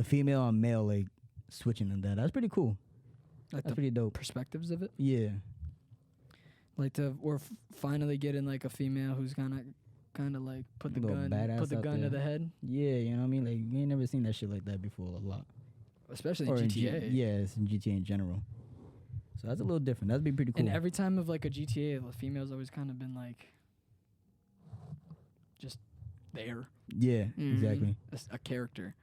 female and male like switching and that. That's pretty cool. Like That's the pretty dope. perspectives of it. Yeah. Like we're finally getting like a female who's kind of like put the Little gun badass out to there. the head, Yeah, you know what I mean? Like we ain't never seen that shit like that before a lot. especially in Or GTA. yeah, it's in GTA in general. So that's a little different. That'd be pretty cool. And every time of like a GTA, the female's always kind of been like just there. Yeah, Mhm. exactly. A character.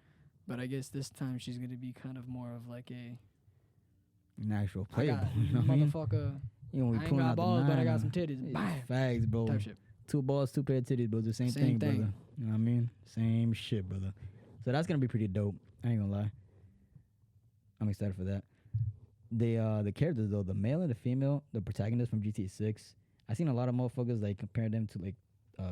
But I guess this time she's gonna be kind of more of like a An actual I player. got You know what I mean? motherfucker You know, we I ain't pulling got out the balls, but I got nine. some titties. Yeah, Bam. Facts, bro. Type shit. 2 balls, 2 pair of titties, bro. The same Same thing, thing. brother. You know what I mean? Same shit, brother. So that's gonna be pretty dope. I ain't gonna lie. I'm excited for that. The characters though, the male and the female, the protagonists from GTA 6. I seen a lot of motherfuckers like compare them to like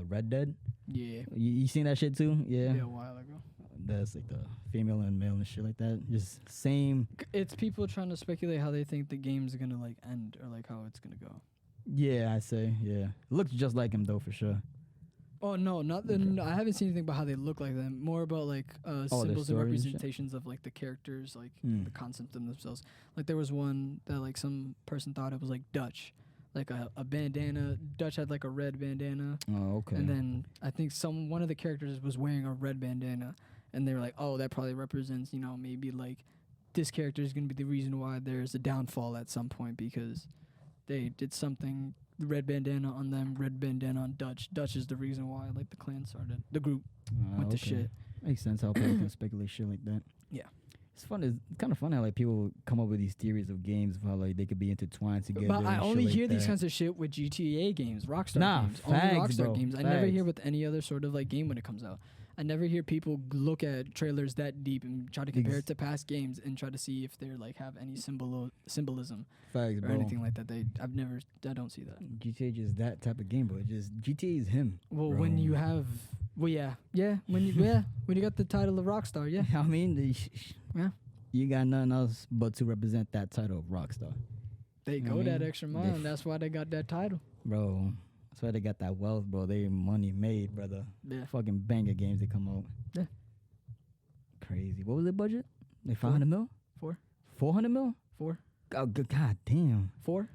Red Dead. Yeah. You seen that shit too? Yeah. Yeah, a while ago. That's like the female and male and shit like that. Just same. It's people trying to speculate how they think the game's gonna like end or like how it's gonna go. Yeah, I say. Yeah. Looks just like him though for sure. Oh no, not the. Okay. No, I haven't seen anything about how they look like them. More about like their symbols and stories and shit? representations of like the characters, like Mm. the concept of themselves. Like there was one that like some person thought it was like Dutch, like a bandana. Dutch had like a red bandana, Oh, okay. and then I think one of the characters was wearing a red bandana, and they were like, oh, that probably represents maybe like this character is gonna be the reason why there's a downfall at some point because they did something. Red bandana on them, red bandana on Dutch. Dutch is the reason why like the clan started. The group went to shit. Makes sense how people can speculate shit like that. Yeah. It's fun. It's kind of fun how like people come up with these theories of games of how like they could be intertwined together. But I and only shit like hear these that. kinds of shit with GTA games, Rockstar Nah, games. facts, Only Rockstar bro, games. I never hear facts. with any other sort of like game when it comes out. I never hear people look at trailers that deep and try to compare it to past games and try to see if they're like have any symbolism Facts, or bro. anything like that. I don't see that. GTA just that type of game, bro. It just GTA is him. Well, bro. when you have, when you got the title of Rockstar, yeah. I mean, Yeah. you got nothing else but to represent that title of Rockstar, They You know go what I that mean? extra mile, and that's why they got that title. bro. That's why they got that wealth, bro. They money made, brother. Yeah. Fucking banger games that come out. Yeah. Crazy. What was the budget? Like 500 mil? 4. 400 mil? 4. Oh, god damn. 4?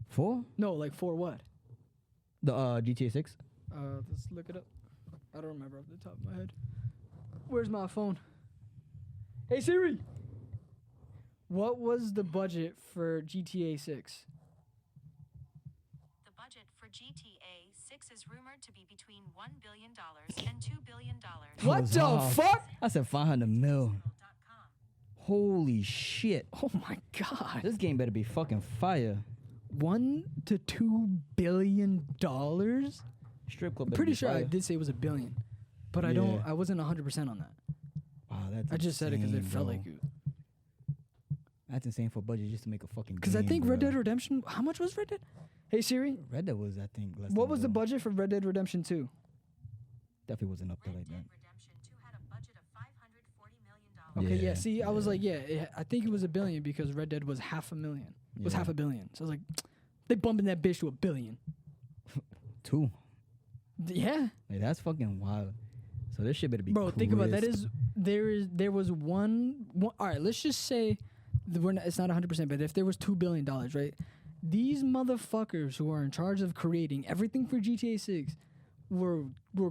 4? No, like 4 what? The GTA 6. Let's look it up. I don't remember off the top of my head. Where's my phone? Hey Siri. What was the budget for GTA 6? The budget for GTA 6 is rumored to be between $1 billion and $2 billion. What the off. fuck? I said 500 mil. Holy shit. Oh my god. This game better be fucking fire. $1 to $2 billion? Strip club. I'm better pretty be sure I fire. did say it was $1 billion, but I wasn't 100% on that. Wow, that's I just said it because it insane, felt bro. like it. That's insane for a budget just to make a fucking. Because I game, think bro. Red Dead Redemption. How much was Red Dead? Hey Siri, Red Dead was, I think, less. what than was a the bill. budget for Red Dead Redemption 2? Definitely wasn't up there Red like Dead that. Redemption 2 had a budget of $540 million. Okay, yeah. Yeah, See, I was like, I think it was $1 billion because Red Dead was $500,000. It was Yeah. $500 million. So I was like, they bumping that bitch to $1 billion. 2. Yeah, Like, that's fucking wild. So this shit better be. bro. Think about it. That crisp. there was one. All right, let's just say it's not 100%, but if there was $2 billion, right? These motherfuckers who are in charge of creating everything for GTA 6 were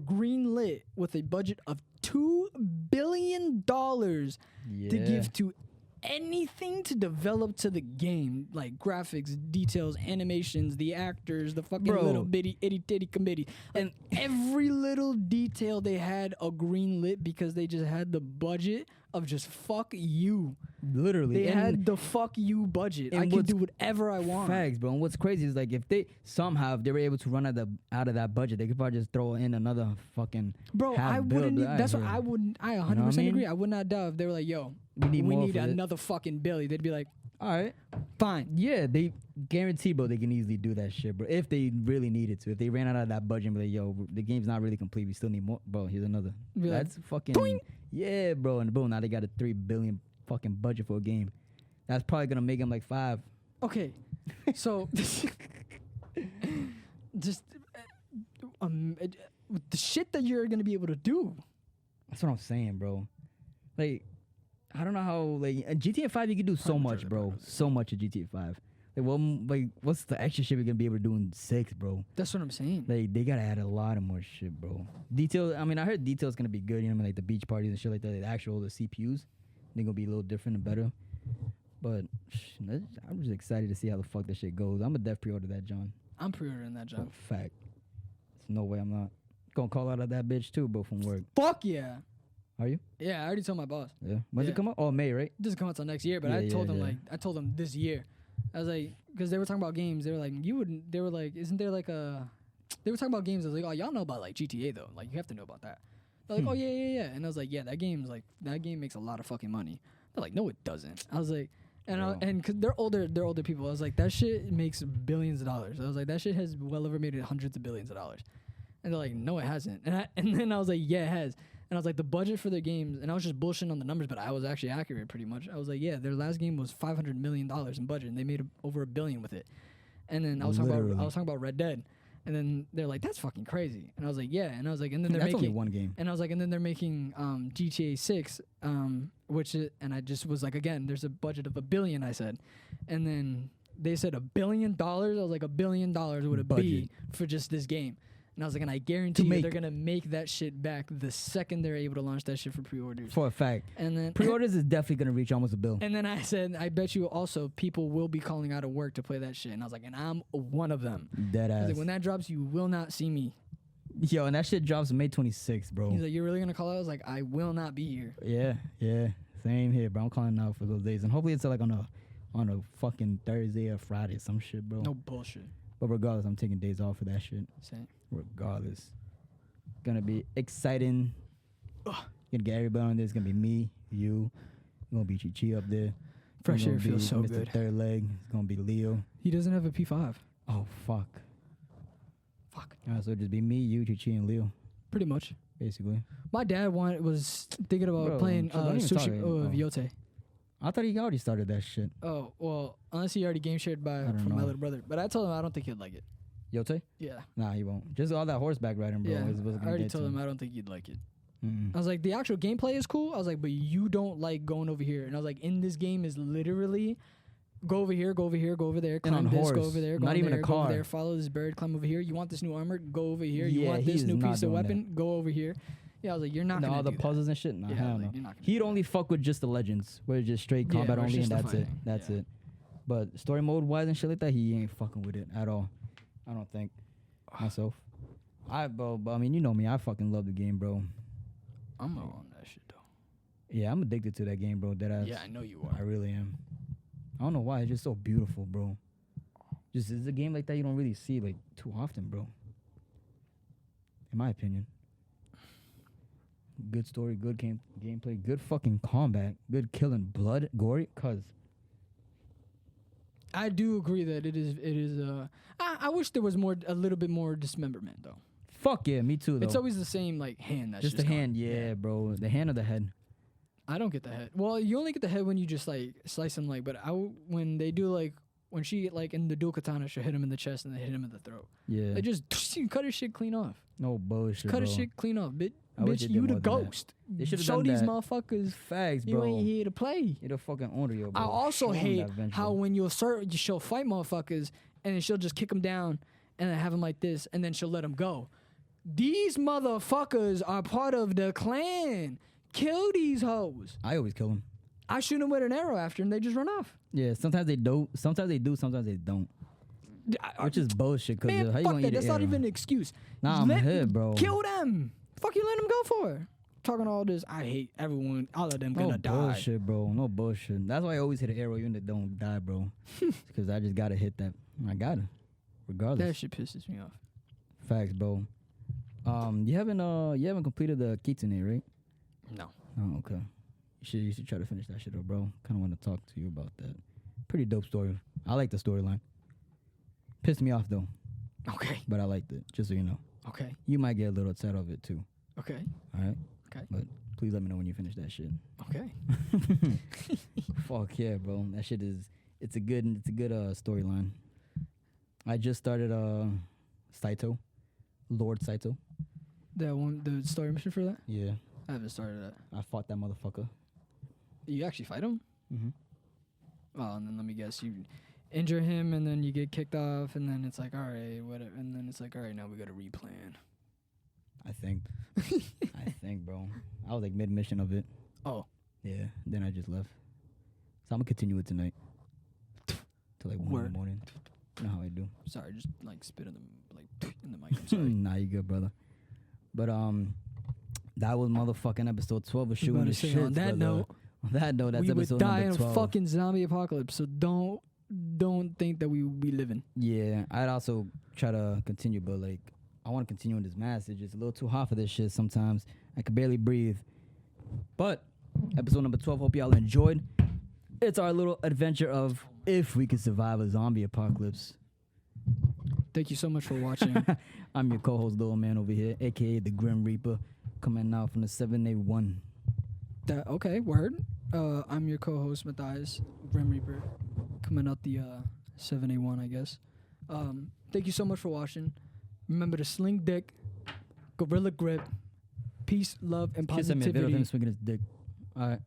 green lit with a budget of $2 billion to Yeah. give to anything to develop to the game, like graphics, details, animations, the actors, the fucking Bro. little bitty itty titty committee, and every little detail they had a green lit because they just had the budget of just fuck you. Literally. They and had the fuck you budget. and I can what's do whatever I want. Facts, bro. And what's crazy is like if they were able to run out of that budget, they could probably just throw in another fucking. Bro, half I bill, wouldn't. but That's what yeah. I wouldn't. I 100% what I mean? agree. I would not doubt if they were like, "Yo, We need more for it. another fucking Billy." They'd be like, All right. "Fine." Yeah, they guarantee, bro. They can easily do that shit, bro. If they really needed to, if they ran out of that budget, and be like, "Yo, the game's not really complete. We still need more." Bro, here's another. Be like, That's fucking. "Doing." Yeah, bro. And boom, now they got a $3 billion fucking budget for a game. That's probably gonna make them like 5. Okay, so just the shit that you're gonna be able to do. That's what I'm saying, bro. Like, I don't know how. Like, GTA 5, you can do so much, bro. So much at GTA 5. What's the extra shit we're gonna be able to do in 6, bro? That's what I'm saying. Like, they gotta add a lot of more shit, bro. Detail. I mean, I heard detail's gonna be good. You know, what I mean? Like the beach parties and shit like that. The CPUs, they're gonna be a little different and better. But I'm just excited to see how the fuck that shit goes. I'm a def pre-order that, John. I'm pre-ordering that For job. a fact. There's no way I'm not gonna call out of that bitch too, bro, from work. Fuck yeah. Are you? Yeah, I already told my boss. Yeah. When's Yeah. it come out? Oh, May, right? It doesn't come out till next year, but Yeah, I told yeah, them yeah. I told them this year. I was like, because they were talking about games. They were like, they were like, isn't there like a? They were talking about games. I was like, oh, y'all know about like GTA though. Like you have to know about that. They're like, oh yeah. And I was like, yeah, that game makes a lot of fucking money. They're like, no, it doesn't. I was like, and cause they're older people. I was like, that shit makes billions of dollars. I was like, that shit has well over made it hundreds of billions of dollars. And they're like, no, it hasn't. And then I was like, yeah, it has. And I was like, the budget for their games, and I was just bullshitting on the numbers, but I was actually accurate pretty much. I was like, yeah, their last game was $500 million in budget, and they made over $1 billion with it. And then I was talking about Red Dead, and then they're like, that's fucking crazy. And I was like, yeah. And I was like, and then they're That's making only one game. and I was like, and then they're making GTA 6, and I just was like, again, there's a budget of $1 billion, I said. And then they said $1 billion. I was like, $1 billion would it be for just this game? And I was like, and I guarantee you they're going to make that shit back the second they're able to launch that shit for pre-orders. For a fact. And then Pre-orders is definitely going to reach almost $1 billion. And then I said, I bet you also people will be calling out of work to play that shit. And I was like, and I'm one of them. Dead I was ass. like, when that drops, you will not see me. Yo, and that shit drops May 26th, bro. He's like, you're really going to call out? I was like, I will not be here. Yeah. Same here, bro. I'm calling out for those days. And hopefully it's like on a fucking Thursday or Friday, some shit, bro. No bullshit. But regardless, I'm taking days off for that shit. Same. Regardless. Gonna be exciting. Gonna get everybody on there. It's gonna be me, you. Gonna be Chi up there. Fresh Gonna air feels be so Mr. good. Third leg. It's gonna be Leo. He doesn't have a P5. Oh fuck. Fuck. Alright, so it'll just be me, you, Chi, and Leo, Pretty much. basically. My dad was thinking about Bro, playing so don't even talk Sushi about it. Yotei. I thought he already started that shit. Oh, well, unless he already game shared from my know. little brother. But I told him I don't think he'd like it. Yotei? Yeah. Nah, he won't. Just all that horseback riding, bro. Yeah. is what's I gonna already get told to him I don't think you'd like it. Mm-mm. I was like, the actual gameplay is cool. I was like, but you don't like going over here. And I was like, in this game is literally Go over here, go over here, go over there. And Climb on this, go horse. over there, go Not over even a there, go over car. there. Follow this bird, climb over here. You want this new armor? Go over here. You Yeah, want he this is new not piece of doing weapon? Go over here. Yeah, I was like, you're not No, gonna all the do puzzles and shit. Nah, Yeah, hell like, no. you're not gonna He'd do only fuck with just the legends, where it's just straight Yeah, combat or it's only, and just the that's it. fighting. That's Yeah. it. But story mode wise and shit like that, he ain't fucking with it at all. I don't think myself. But I mean, you know me. I fucking love the game, bro. I'm on that shit though. Yeah, I'm addicted to that game, bro. Deadass. Yeah, I know you I are. really am. I don't know why. It's just so beautiful, bro. Just it's a game like that you don't really see like too often, bro. In my opinion. Good story, good gameplay, good fucking combat, good killing, blood, gory. Cause I do agree that it is. I wish there was a little bit more dismemberment though. fuck yeah, me too. Though. It's always the same like hand. That's just the gone. hand, yeah, bro. The hand or the head. I don't get the head. Well, you only get the head when you just like slice him like. But when they do like when she like in the dual katana, she'll hit him in the chest and they hit him in the throat. Yeah. They just you cut his shit clean off. No bullshit, Cut bro. his shit clean off, bitch. I wish Bitch, they did you the more than that. ghost. They should've Show done these that. motherfuckers Facts, you bro. ain't here to play. You're the fucking Oreo, bro. I also Show 'em hate that eventually. how when she'll fight motherfuckers and then she'll just kick them down and then have them like this and then she'll let them go. These motherfuckers are part of the clan. Kill these hoes. I always kill them. I shoot them with an arrow after and they just run off. Yeah, sometimes they do. Sometimes they do. Sometimes they don't. Which is bullshit. Cause Man, how you fuck gonna that. eat That's an not arrow? even an excuse. Nah, I'm Let- hit, bro. Kill them. Fuck you, let them go for. Talking all this, I hate everyone. All of them No gonna die. bullshit, bro. No bullshit. That's why I always hit an arrow even if they don't die, bro. Because I just gotta hit that. I gotta, regardless. That shit pisses me off. Facts, bro. You haven't completed the Kitsune, right? No. Oh, okay. You should try to finish that shit up, bro. Kind of want to talk to you about that. Pretty dope story. I like the storyline. Pissed me off though, Okay. but I liked it. Just so you know, Okay. you might get a little upset of it too. Okay. All right. Okay. But please let me know when you finish that shit. Okay. Fuck yeah, bro. That shit is. It's a good storyline. I just started Saito, Lord Saito. That one, the story mission for that? Yeah, I haven't started that. I fought that motherfucker. You actually fight him? Mm-hmm. Oh, and then let me guess, you injure him, and then you get kicked off, and then it's like, all right, whatever, and then it's like, all right, now we gotta replan. I think. I think, bro. I was like mid mission of it. Oh, Yeah. Then I just left. So I'm gonna continue it tonight. Till like 1 in Word. the morning. You know how I do. sorry, just like spit in the mic. I'm sorry. Nah, you good, brother. But that was motherfucking episode 12 of I'm Shooting about the to say, Shit. on that note, On that note, that's we would episode die in number a 12. fucking zombie apocalypse. So don't think that we will be living. Yeah, I'd also try to continue, but like I want to continue in this message. It's a little too hot for this shit sometimes. I could barely breathe. But episode number 12, hope y'all enjoyed. It's our little adventure of if we could survive a zombie apocalypse. Thank you so much for watching. I'm your co-host, Little Man over here, aka the Grim Reaper, coming out from the 781. Okay, word. I'm your co-host Matthias, Grim Reaper, coming out the 7A1, I guess. Thank you so much for watching. Remember to sling dick, gorilla grip, peace, love, and Kiss at me, a video of positivity. him swinging his dick. All right.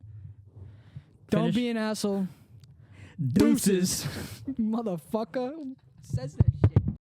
Don't Finish. be an asshole. Deuces. Motherfucker. Says that